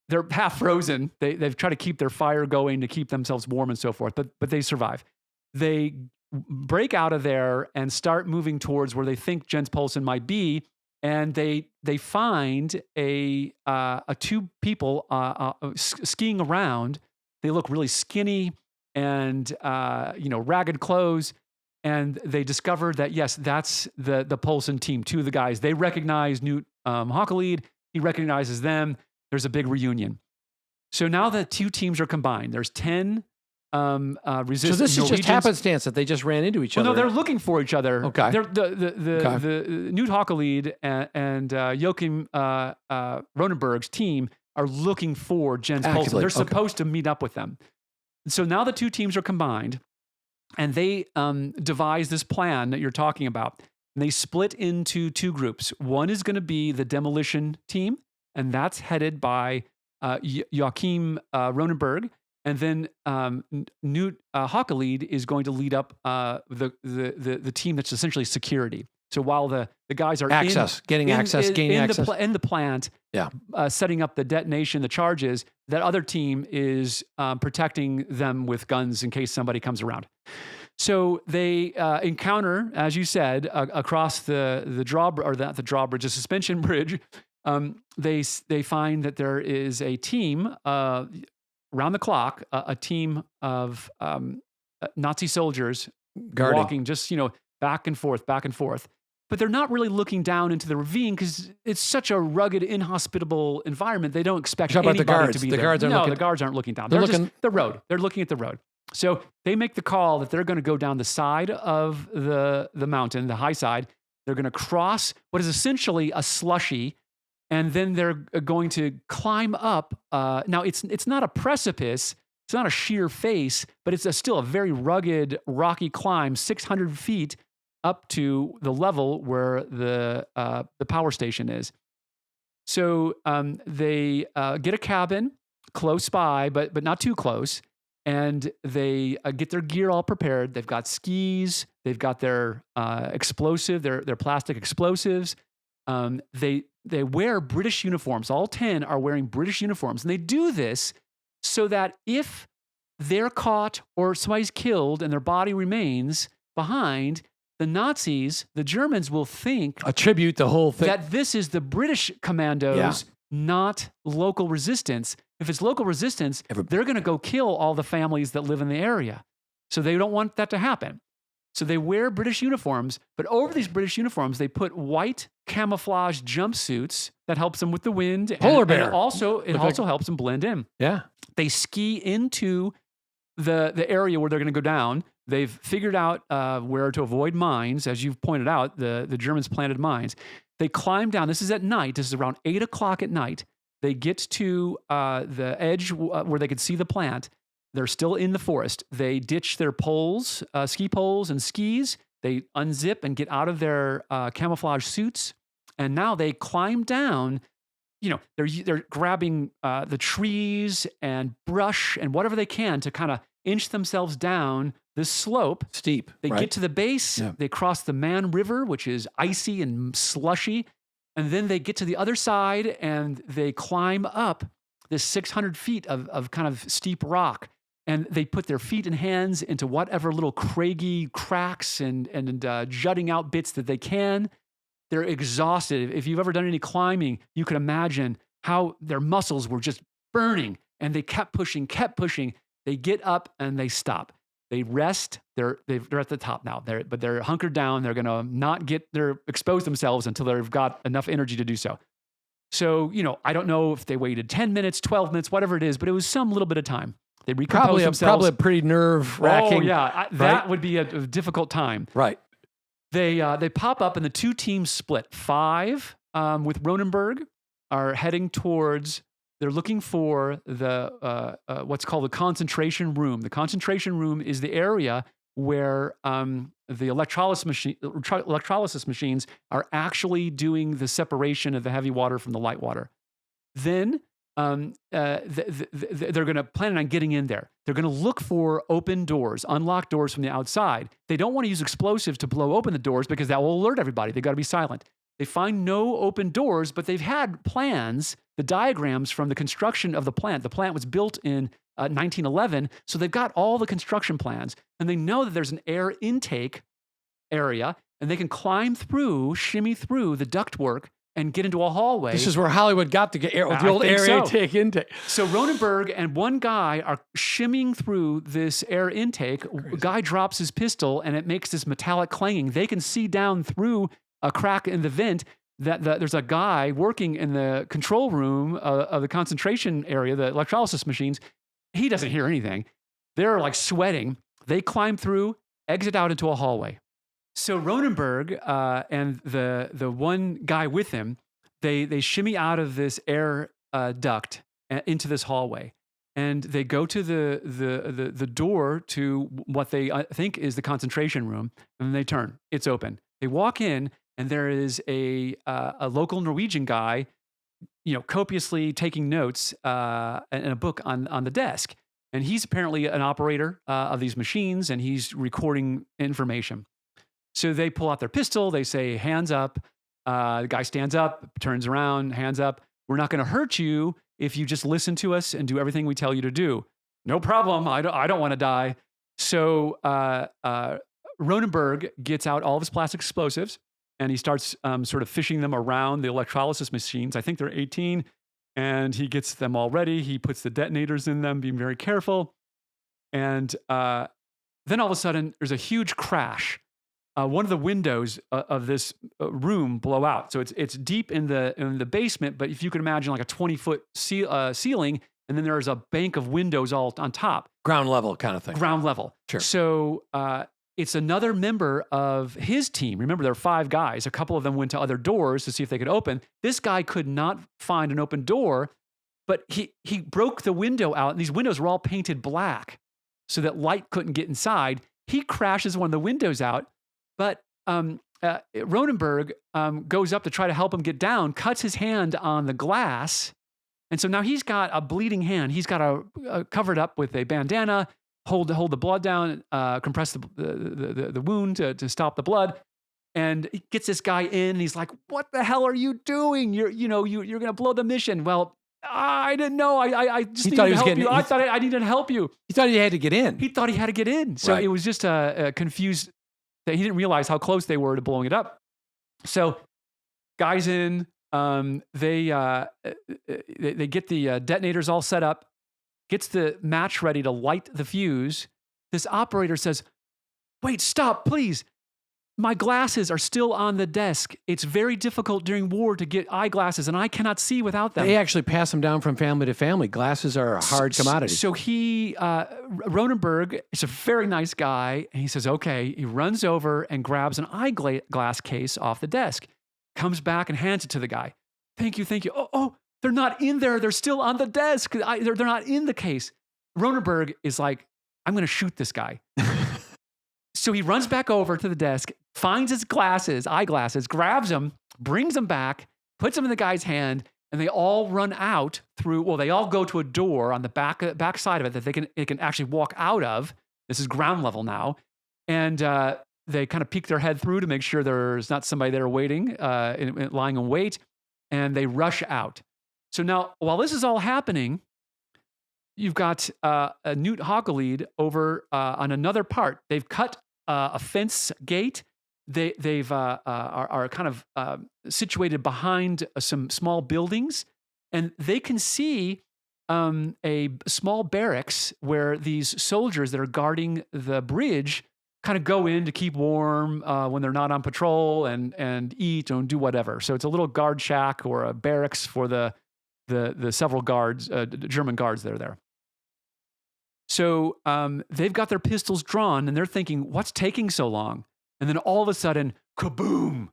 They're half frozen. They've tried to keep their fire going to keep themselves warm and so forth, but they survive. They break out of there and start moving towards where they think Jens Poulsson might be, and they find a two people skiing around. They look really skinny and ragged clothes, and they discover that yes, that's the Poulsson team. Two of the guys they recognize, Knute Haukelid. He recognizes them. There's a big reunion. So now the two teams are combined. There's 10 resistance Norwegians. So this is just happenstance that they just ran into each other. No, they're looking for each other. Okay. The Knute Haukelid and Joachim Ronneberg's team are looking for Jens Poulsson. They're supposed to meet up with them. So now the two teams are combined, and they devise this plan that you're talking about. And they split into two groups. One is going to be the demolition team, and that's headed by Joachim Ronneberg. And then Knute Haukelid is going to lead up the team that's essentially security. So while the guys are gaining access in the plant, yeah, setting up the detonation, the charges, that other team is protecting them with guns in case somebody comes around. So they encounter, as you said, across the drawbridge, or not the drawbridge, a suspension bridge. They find that there is a team round the clock, a team of Nazi soldiers guarding, walking just back and forth. But they're not really looking down into the ravine because it's such a rugged, inhospitable environment. They don't expect anybody to be there. The guards aren't looking down. They're looking the road. They're looking at the road. So they make the call that they're going to go down the side of the mountain, the high side. They're going to cross what is essentially a slushy, and then they're going to climb up. Now, it's not a precipice. It's not a sheer face, but it's still a very rugged, rocky climb, 600 feet up to the level where the power station is. So they get a cabin close by, but not too close. And they get their gear all prepared. They've got skis. They've got their explosive, their plastic explosives. They wear British uniforms. All 10 are wearing British uniforms. And they do this so that if they're caught or somebody's killed and their body remains behind, the Nazis, the Germans will attribute the whole thing that this is the British commandos, not local resistance. If it's local resistance, they're going to go kill all the families that live in the area. So they don't want that to happen. So they wear British uniforms, but over these British uniforms, they put white camouflage jumpsuits that helps them with the wind. Polar bear. And it also helps them blend in. Yeah. They ski into the area where they're going to go down. They've figured out where to avoid mines. As you've pointed out, the Germans planted mines. They climb down. This is at night. This is around 8 o'clock at night. They get to the edge where they could see the plant. They're still in the forest. They ditch their poles, ski poles and skis. They unzip and get out of their camouflage suits. And now they climb down. You know, they're grabbing the trees and brush and whatever they can to kind of inch themselves down this slope. Steep. They get to the base. Yeah. They cross the Man River, which is icy and slushy. And then they get to the other side and they climb up this 600 feet of kind of steep rock. And they put their feet and hands into whatever little craggy cracks and jutting out bits that they can. They're exhausted. If you've ever done any climbing, you can imagine how their muscles were just burning. And they kept pushing. They get up and they stop. They rest. They're at the top now. They're hunkered down. They're going to not expose themselves until they've got enough energy to do so. So, I don't know if they waited 10 minutes, 12 minutes, whatever it is, but it was some little bit of time. They recompose themselves. Probably a pretty nerve-wracking. Oh, yeah. That would be a difficult time. Right. They pop up and the two teams split. 5 with Ronneberg are heading towards, they're looking for the what's called the concentration room. The concentration room is the area where the electrolysis machines are actually doing the separation of the heavy water from the light water. Then they're going to plan on getting in there. They're going to look for open doors, unlocked doors from the outside. They don't want to use explosives to blow open the doors because that will alert everybody. They got to be silent. They find no open doors, but they've had plans, the diagrams from the construction of the plant. The plant was built in 1911, so they've got all the construction plans, and they know that there's an air intake area, and they can shimmy through the ductwork and get into a hallway. This is where Hollywood got the old air intake. So Ronneberg and one guy are shimmying through this air intake. A guy drops his pistol, and it makes this metallic clanging. They can see down through a crack in the vent that there's a guy working in the control room of the concentration area, the electrolysis machines. He doesn't hear anything. They're like sweating. They climb through, exit out into a hallway. So Ronneberg and the one guy with him, they shimmy out of this air duct into this hallway, and they go to the door to what they think is the concentration room, and they turn. It's open. They walk in, and there is a local Norwegian guy, copiously taking notes in a book on the desk, and he's apparently an operator of these machines, and he's recording information. So they pull out their pistol. They say, hands up. The guy stands up, turns around, hands up. We're not going to hurt you if you just listen to us and do everything we tell you to do. No problem. I don't want to die. So Ronneberg gets out all of his plastic explosives, and he starts sort of fishing them around the electrolysis machines. I think they're 18, and he gets them all ready. He puts the detonators in them, being very careful. And then all of a sudden, there's a huge crash. One of the windows of this room blow out. So it's deep in the basement, but if you can imagine like a 20-foot ceiling, and then there's a bank of windows all on top. Ground level kind of thing. Ground level. Sure. So it's another member of his team. Remember, there are 5 guys. A couple of them went to other doors to see if they could open. This guy could not find an open door, but he broke the window out, and these windows were all painted black so that light couldn't get inside. He crashes one of the windows out. But Ronneberg goes up to try to help him get down, cuts his hand on the glass. And so now he's got a bleeding hand. He's got to cover it up with a bandana, hold the blood down, compress the wound to stop the blood. And he gets this guy in, and he's like, "What the hell are you doing? You're going to blow the mission." Well, I didn't know. I just needed to help you. I thought I needed to help you. He thought he had to get in. He thought he had to get in. So it was just confused that he didn't realize how close they were to blowing it up. So guys in, they get the detonators all set up, gets the match ready to light the fuse. This operator says, "Wait, stop, please. My glasses are still on the desk. It's very difficult during war to get eyeglasses, and I cannot see without them." They actually pass them down from family to family. Glasses are a hard commodity. So Ronneberg is a very nice guy, and he says, okay. He runs over and grabs an eyeglass case off the desk, comes back and hands it to the guy. Thank you. Oh, they're not in there. They're still on the desk. They're not in the case. Ronneberg is like, I'm going to shoot this guy. So he runs back over to the desk, finds his eyeglasses, grabs them, brings them back, puts them in the guy's hand, and they all run out they all go to a door on the back side of it that they can actually walk out of. This is ground level now. And they kind of peek their head through to make sure there's not somebody there waiting, lying in wait, and they rush out. So now, while this is all happening, you've got Knute Haukelid over on another part. They've cut a fence gate. They've are kind of situated behind some small buildings, and they can see a small barracks where these soldiers that are guarding the bridge kind of go in to keep warm when they're not on patrol and eat and do whatever. So it's a little guard shack or a barracks for the several guards, German guards that are there. So they've got their pistols drawn, and they're thinking, what's taking so long? And then all of a sudden, kaboom!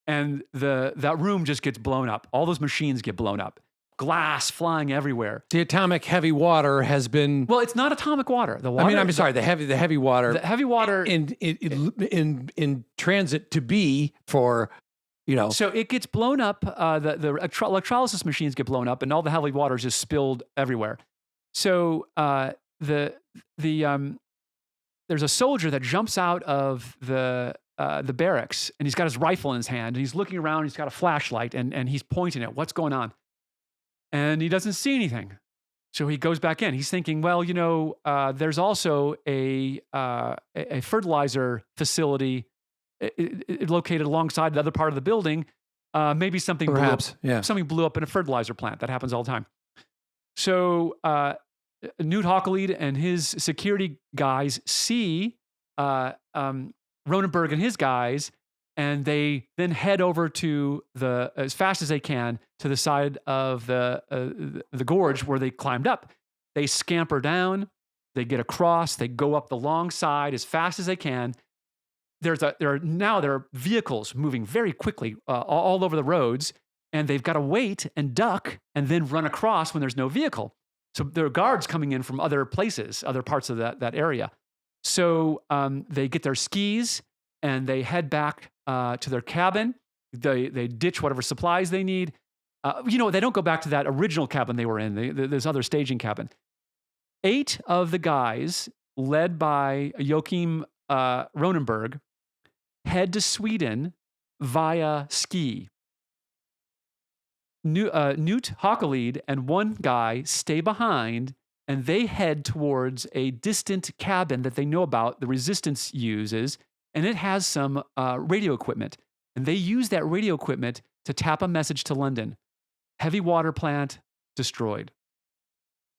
And that room just gets blown up. All those machines get blown up. Glass flying everywhere. The atomic heavy water has been... Well, it's not atomic water. The water. I'm sorry. The heavy water. The heavy water in transit to be for, So it gets blown up. The electrolysis machines get blown up, and all the heavy water is just spilled everywhere. So there's a soldier that jumps out of the barracks, and he's got his rifle in his hand, and he's looking around. He's got a flashlight, and he's pointing at what's going on, and he doesn't see anything. So he goes back in. He's thinking, well, there's also a fertilizer facility located alongside the other part of the building. Maybe something something blew up in a fertilizer plant. That happens all the time. So Knute Haukelid and his security guys see Ronneberg and his guys, and they then head over to as fast as they can to the side of the gorge where they climbed up. They scamper down, they get across, they go up the long side as fast as they can. There are vehicles moving very quickly all over the roads, and they've got to wait and duck and then run across when there's no vehicle. So there are guards coming in from other places, other parts of that area. So they get their skis and they head back to their cabin. They ditch whatever supplies they need. They don't go back to that original cabin they were in, this other staging cabin. 8 of the guys, led by Joachim Ronneberg, head to Sweden via ski. Knute Haukelid and one guy stay behind, and they head towards a distant cabin that they know about, the Resistance uses, and it has some radio equipment. And they use that radio equipment to tap a message to London. Heavy water plant destroyed.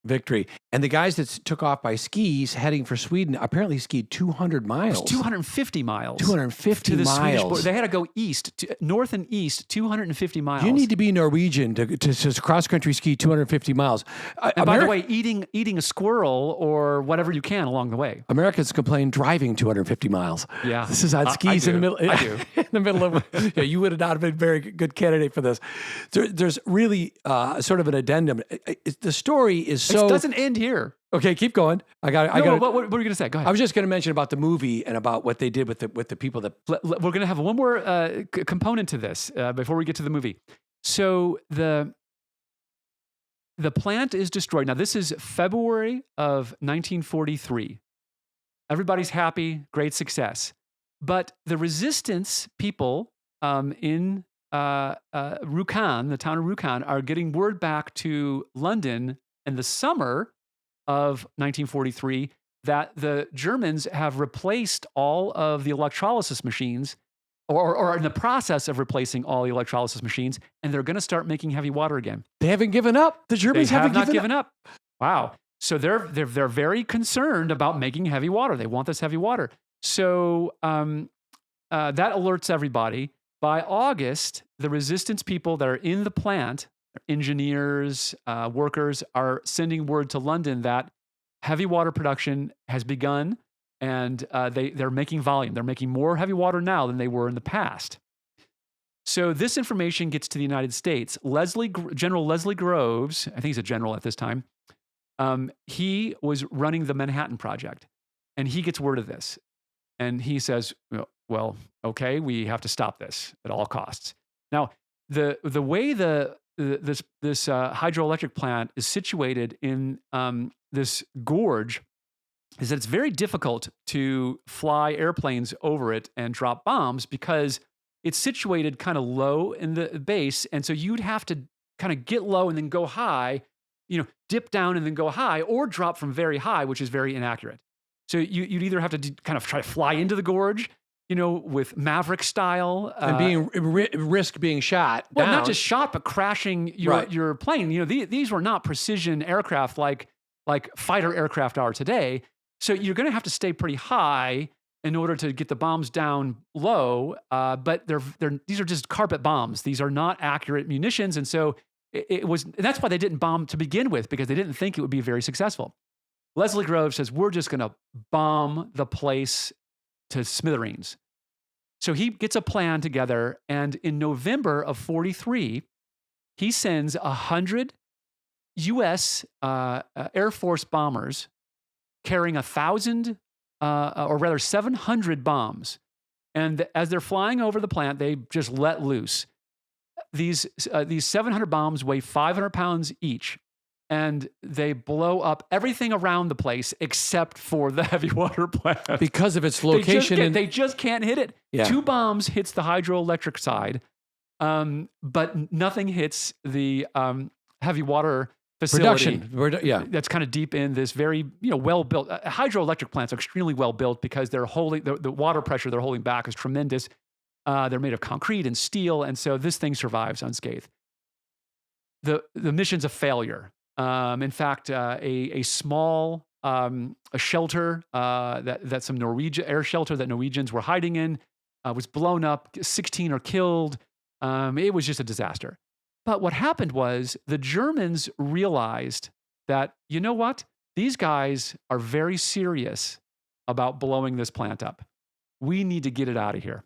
Victory. And the guys that took off by skis heading for Sweden apparently skied 200 miles. 250 miles. 250 to the miles. Swedish border. They had to go north and east, 250 miles. You need to be Norwegian to cross-country ski 250 miles. And by the way, eating a squirrel or whatever you can along the way. Americans complain driving 250 miles. Yeah. This is on skis in the middle. I do. In the middle of, you would have not been a very good candidate for this. There's really sort of an addendum. The story is so So it doesn't end here. okay, keep going. I got. What were you going to say? Go ahead. I was just going to mention about the movie and about what they did with the people that. We're going to have one more component to this before we get to the movie. So the plant is destroyed. Now, this is February of 1943. Everybody's happy, great success. But the resistance people in Rjukan, the town of Rjukan, are getting word back to London in the summer of 1943 that the Germans have replaced all of the electrolysis machines, or are in the process of replacing all the electrolysis machines, and they're going to start making heavy water again. They haven't given up. The Germans have haven't not given up. Wow. So they're very concerned about making heavy water. They want this heavy water. So that alerts everybody. By August, the resistance people that are in the plant, engineers, workers, are sending word to London that heavy water production has begun, and they're making volume. They're making more heavy water now than they were in the past. So this information gets to the United States. General Leslie Groves, I think he's a general at this time, he was running the Manhattan Project, and he gets word of this. And he says, well, okay, we have to stop this at all costs. Now, the way this hydroelectric plant is situated in this gorge is that it's very difficult to fly airplanes over it and drop bombs because it's situated kind of low in the base. And so you'd have to kind of get low and then go high, dip down and then go high, or drop from very high, which is very inaccurate. So you'd either have to kind of try to fly into the gorge, with Maverick style. And risk being shot Well, down. not just shot, but crashing your plane. These were not precision aircraft like fighter aircraft are today. So you're going to have to stay pretty high in order to get the bombs down low. But these are just carpet bombs. These are not accurate munitions. And so and that's why they didn't bomb to begin with, because they didn't think it would be very successful. Leslie Groves says, we're just going to bomb the place to smithereens. So he gets a plan together, and in November of 43, he sends 100 U.S. Air Force bombers carrying 1,000, or rather 700 bombs. And as they're flying over the plant, they just let loose. These 700 bombs weigh 500 pounds each. And they blow up everything around the place except for the heavy water plant. Because of its location. They just can't hit it. Yeah. 2 bombs hits the hydroelectric side, but nothing hits the heavy water facility. Production. That's kind of deep in this very well-built. Hydroelectric plants are extremely well-built because they're holding, the water pressure they're holding back is tremendous. They're made of concrete and steel, and so this thing survives unscathed. The mission's a failure. In fact, a small a shelter that some Norwegian air shelter that Norwegians were hiding in was blown up. 16 are killed. It was just a disaster. But what happened was the Germans realized that, you know what? These guys are very serious about blowing this plant up. We need to get it out of here.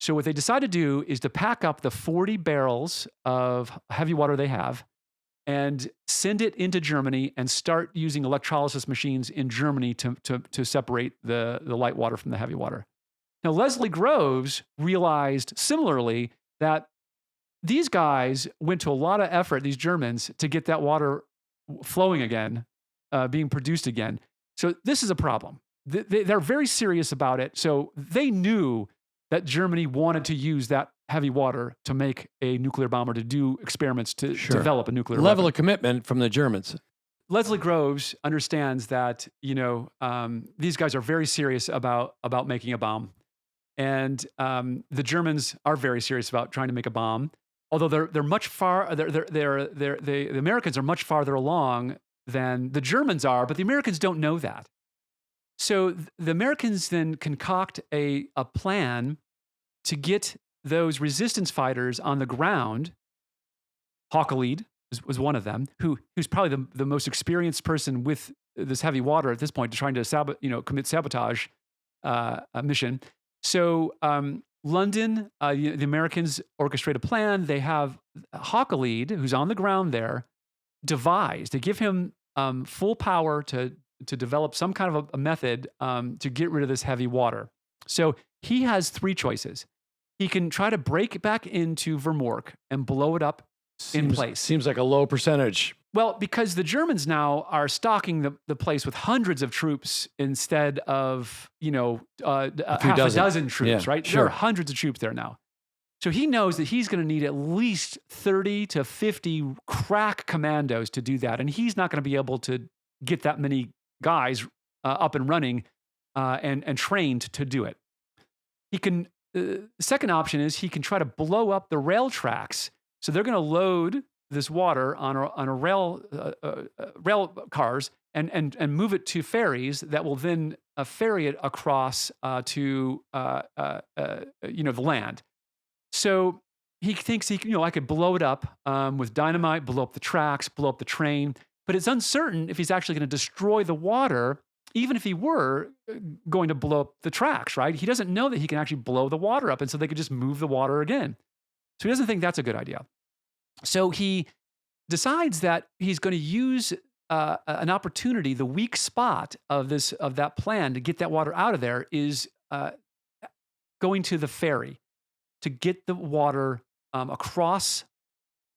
So what they decided to do is to pack up the 40 barrels of heavy water they have and send it into Germany and start using electrolysis machines in Germany to separate the light water from the heavy water. Now, Leslie Groves realized similarly that these guys went to a lot of effort, these Germans, to get that water flowing again, being produced again. So this is a problem. They're very serious about it. So they knew that Germany wanted to use that heavy water to make a nuclear bomb or to do experiments to develop a nuclear level weapon. of commitment from the Germans. Leslie Groves understands that these guys are very serious about making a bomb, and the Germans are very serious about trying to make a bomb. Although they're much far, the Americans are much farther along than the Germans are, but the Americans don't know that. So the Americans then concoct a plan to get those resistance fighters on the ground. Haukelid was one of them, who's probably the most experienced person with this heavy water at this point, trying to commit sabotage mission. So London, the Americans orchestrate a plan. They have Haukelid, who's on the ground there, devised. They give him full power to develop some kind of a method to get rid of this heavy water. So he has three choices. He can try to break back into Vemork and blow it up in place. Seems like a low percentage. Well, because the Germans now are stocking the place with hundreds of troops instead of, half a dozen troops, right? Sure. There are hundreds of troops there now. So he knows that he's going to need at least 30 to 50 crack commandos to do that. And he's not going to be able to get that many guys up and running and trained to do it. He can, second option is he can try to blow up the rail tracks. So they're going to load this water on a rail cars and move it to ferries that will then ferry it across to the land. So he thinks I could blow it up with dynamite, blow up the tracks, blow up the train, but it's uncertain if he's actually going to destroy the water, even if he were going to blow up the tracks, right? He doesn't know that he can actually blow the water up, and so they could just move the water again. So he doesn't think that's a good idea. So he decides that he's going to use an opportunity. The weak spot of that plan to get that water out of there is going to the ferry to get the water across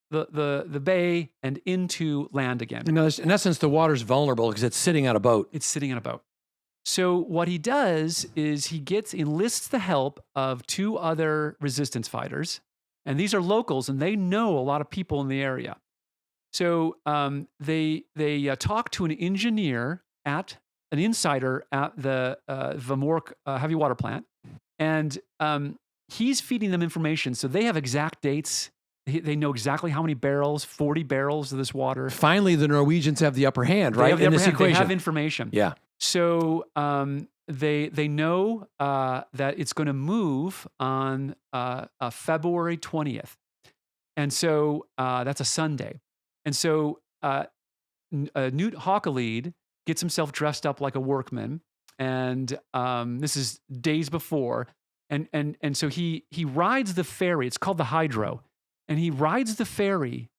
the bay and into land again. In essence, the water's vulnerable because it's sitting on a boat. It's sitting on a boat. So what he does is he enlists the help of two other resistance fighters. And these are locals, and they know a lot of people in the area. So they talk to an engineer an insider at the Vemork heavy water plant, and he's feeding them information. So they have exact dates. They know exactly how many barrels, 40 barrels of this water. Finally, the Norwegians have the upper hand, right? In this equation. They have information. Yeah. So they know that it's going to move on February 20th. And so that's a Sunday. And so Knute Haukelid gets himself dressed up like a workman. And this is days before. And so he rides the ferry. It's called the Hydro. And he rides the ferry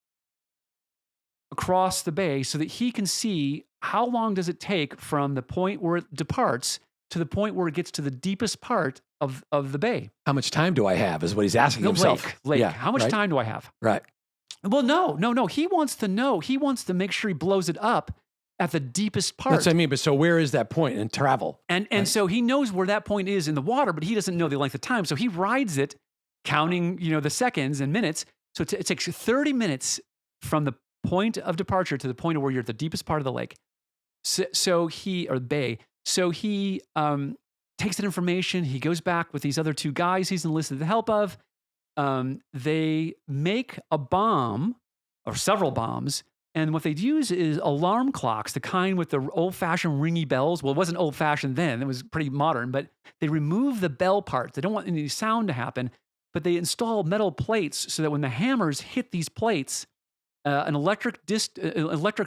across the bay so that he can see how long does it take from the point where it departs to the point where it gets to the deepest part of the bay. How much time do I have is what he's asking himself. Lake. Yeah, how much time do I have? Right. Well, no. He wants to know. He wants to make sure he blows it up at the deepest part. That's what I mean. But so where is that point in travel? And so he knows where that point is in the water, but he doesn't know the length of time. So he rides it, counting the seconds and minutes. So it takes 30 minutes from the point of departure to the point where you're at the deepest part of the lake. So he takes that information. He goes back with these other two guys he's enlisted the help of. They make a bomb or several bombs. And what they'd use is alarm clocks, the kind with the old-fashioned ringy bells. Well, it wasn't old-fashioned then. It was pretty modern. But they remove the bell part. They don't want any sound to happen. But they install metal plates so that when the hammers hit these plates, an electric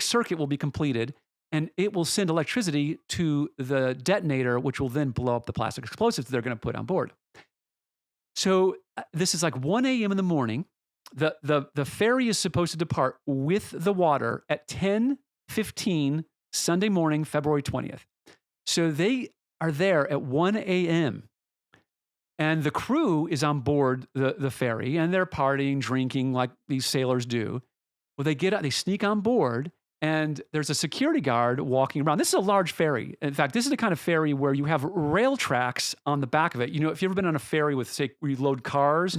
circuit will be completed, and it will send electricity to the detonator, which will then blow up the plastic explosives they're going to put on board. So this is like 1 a.m. in the morning. The ferry is supposed to depart with the water at 10:15 Sunday morning, February 20th. So they are there at 1 a.m. And the crew is on board the ferry, and they're partying, drinking like these sailors do. Well, they sneak on board, and there's a security guard walking around. This is a large ferry. In fact, this is the kind of ferry where you have rail tracks on the back of it. If you've ever been on a ferry with, say, where you load cars,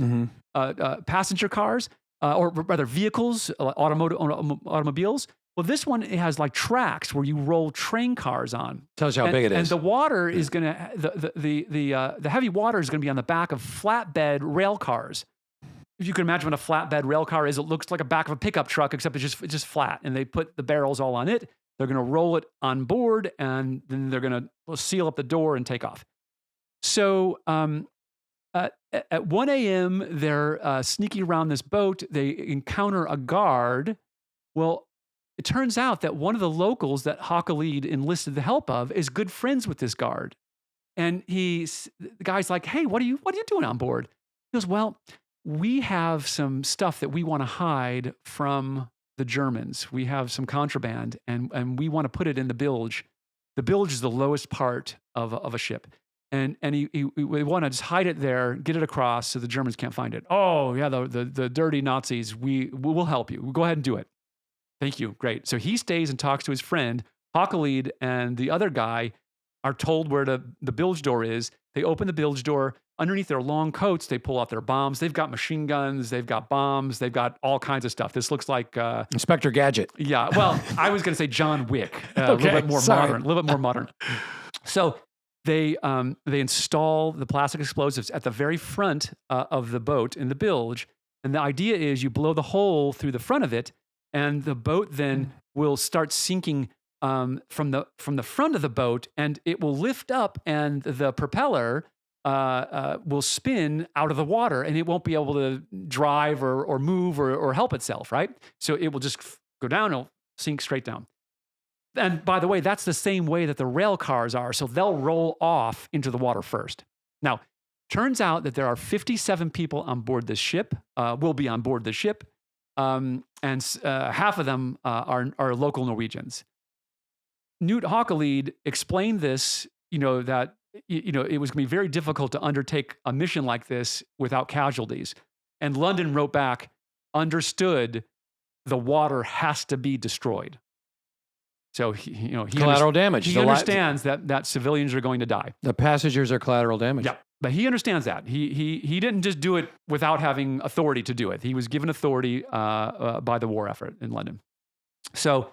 passenger cars, or rather vehicles, automobiles. Well, this one, it has like tracks where you roll train cars on. Tells you how big it is. And the water is going to, the heavy water is going to be on the back of flatbed rail cars. If you can imagine what a flatbed rail car is, it looks like a back of a pickup truck, except it's just flat. And they put the barrels all on it. They're going to roll it on board, and then they're going to seal up the door and take off. So at 1 a.m., they're sneaking around this boat. They encounter a guard. Well, it turns out that one of the locals that Haukelid enlisted the help of is good friends with this guard. And the guy's like, "Hey, what are you doing on board?" He goes, "Well, we have some stuff that we want to hide from the Germans. We have some contraband, and we want to put it in the bilge. The bilge is the lowest part of a ship. And we want to just hide it there, get it across so the Germans can't find it. Oh, yeah, the dirty Nazis, we'll help you. We'll go ahead and do it. Thank you. Great. So he stays and talks to his friend. Haukelid and the other guy are told where the bilge door is. They open the bilge door. Underneath their long coats, they pull out their bombs. They've got machine guns. They've got bombs. They've got all kinds of stuff. This looks like Inspector Gadget. Yeah. Well, I was going to say John Wick. A little bit more modern. A little bit more modern. So they install the plastic explosives at the very front of the boat in the bilge. And the idea is you blow the hole through the front of it, and the boat then will start sinking from the front of the boat, and it will lift up, and the propeller will spin out of the water, and it won't be able to drive or move or help itself, right? So it will just go down, it'll sink straight down. And by the way, that's the same way that the rail cars are. So they'll roll off into the water first. Now, turns out that there are 57 people on board this ship, will be on board the ship, and half of them are local Norwegians. Knute Haukelid explained this, that it was going to be very difficult to undertake a mission like this without casualties. And London wrote back, understood, the water has to be destroyed. So he collateral damage. He understands that civilians are going to die. The passengers are collateral damage. Yeah, but he understands that. He didn't just do it without having authority to do it. He was given authority by the war effort in London. So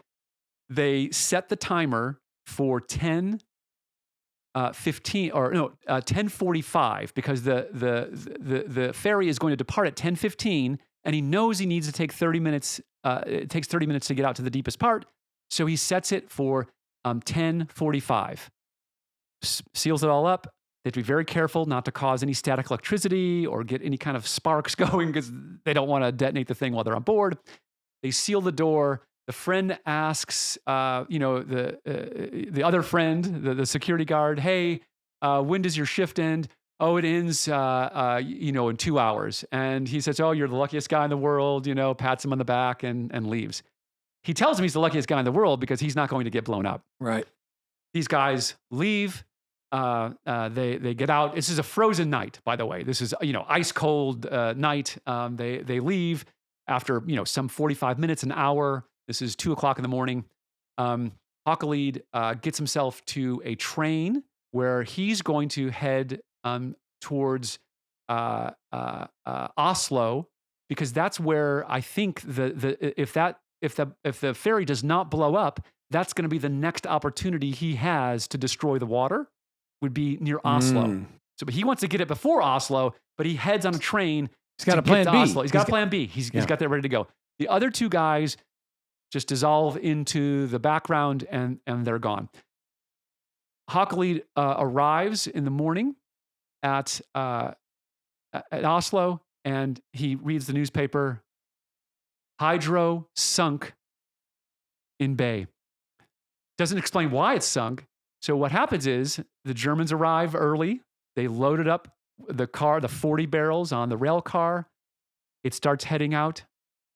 they set the timer for 10:45 because the ferry is going to depart at 10:15, and he knows he needs to take 30 minutes. It takes 30 minutes to get out to the deepest part. So he sets it for 10:45, seals it all up. They have to be very careful not to cause any static electricity or get any kind of sparks going because they don't want to detonate the thing while they're on board. They seal the door. The friend asks, the other friend, the security guard, hey, when does your shift end? Oh, it ends, in 2 hours. And he says, oh, you're the luckiest guy in the world, pats him on the back and leaves. He tells him he's the luckiest guy in the world because he's not going to get blown up. Right. These guys leave. They get out. This is a frozen night, by the way. This is, ice cold night. They leave after, some 45 minutes, an hour. This is 2:00 in the morning. Haukelid gets himself to a train where he's going to head towards Oslo, because that's where I think if the ferry does not blow up, that's going to be the next opportunity he has to destroy the water, would be near Oslo. So, but he wants to get it before Oslo, but he heads on a train. He's got a plan B. Oslo. He's got a plan B. He's got that ready to go. The other two guys just dissolve into the background and they're gone. Haukelid arrives in the morning at Oslo, and he reads the newspaper. Hydro sunk in bay. Doesn't explain why it's sunk. So what happens is the Germans arrive early. They loaded up the 40 barrels on the rail car. It starts heading out.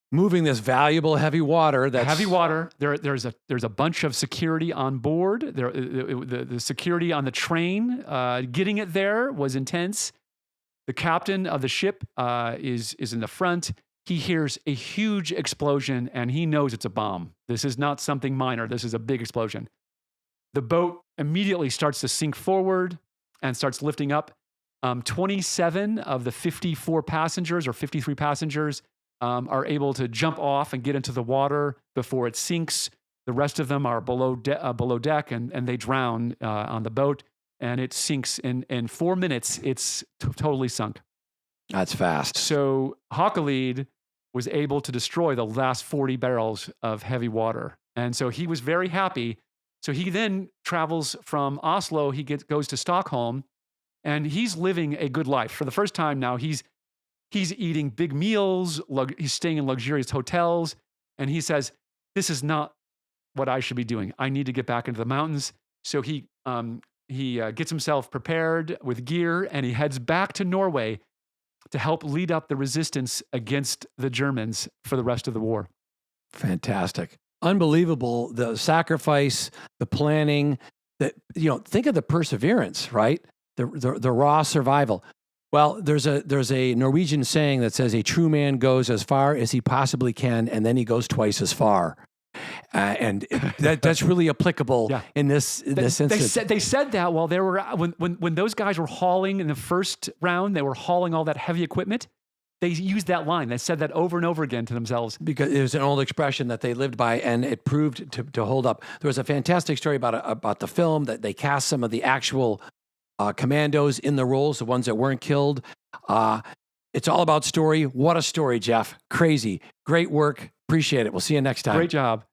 Moving this valuable heavy water. Heavy water. There's a bunch of security on board. The security on the train, getting it there was intense. The captain of the ship is in the front. He hears a huge explosion, and he knows it's a bomb. This is not something minor. This is a big explosion. The boat immediately starts to sink forward and starts lifting up. 27 of the 54 passengers or 53 passengers are able to jump off and get into the water before it sinks. The rest of them are below deck, and they drown on the boat, and it sinks in 4 minutes. It's totally sunk. That's fast. So Haukelid was able to destroy the last 40 barrels of heavy water, and so he was very happy. So he then travels from Oslo. He goes to Stockholm, and he's living a good life for the first time now. He's eating big meals. He's staying in luxurious hotels. And he says, this is not what I should be doing. I need to get back into the mountains. So he gets himself prepared with gear, and he heads back to Norway to help lead up the resistance against the Germans for the rest of the war. Fantastic. Unbelievable. The sacrifice, the planning, think of the perseverance, right? The raw survival. Well, there's a Norwegian saying that says a true man goes as far as he possibly can, and then he goes twice as far. And that's really applicable in this instance. They said that while they were when those guys were hauling in the first round, they were hauling all that heavy equipment. They used that line. They said that over and over again to themselves. Because it was an old expression that they lived by, and it proved to hold up. There was a fantastic story about the film that they cast some of the actual commandos in the roles, the ones that weren't killed. It's all about story. What a story, Jeff. Crazy. Great work. Appreciate it. We'll see you next time. Great job.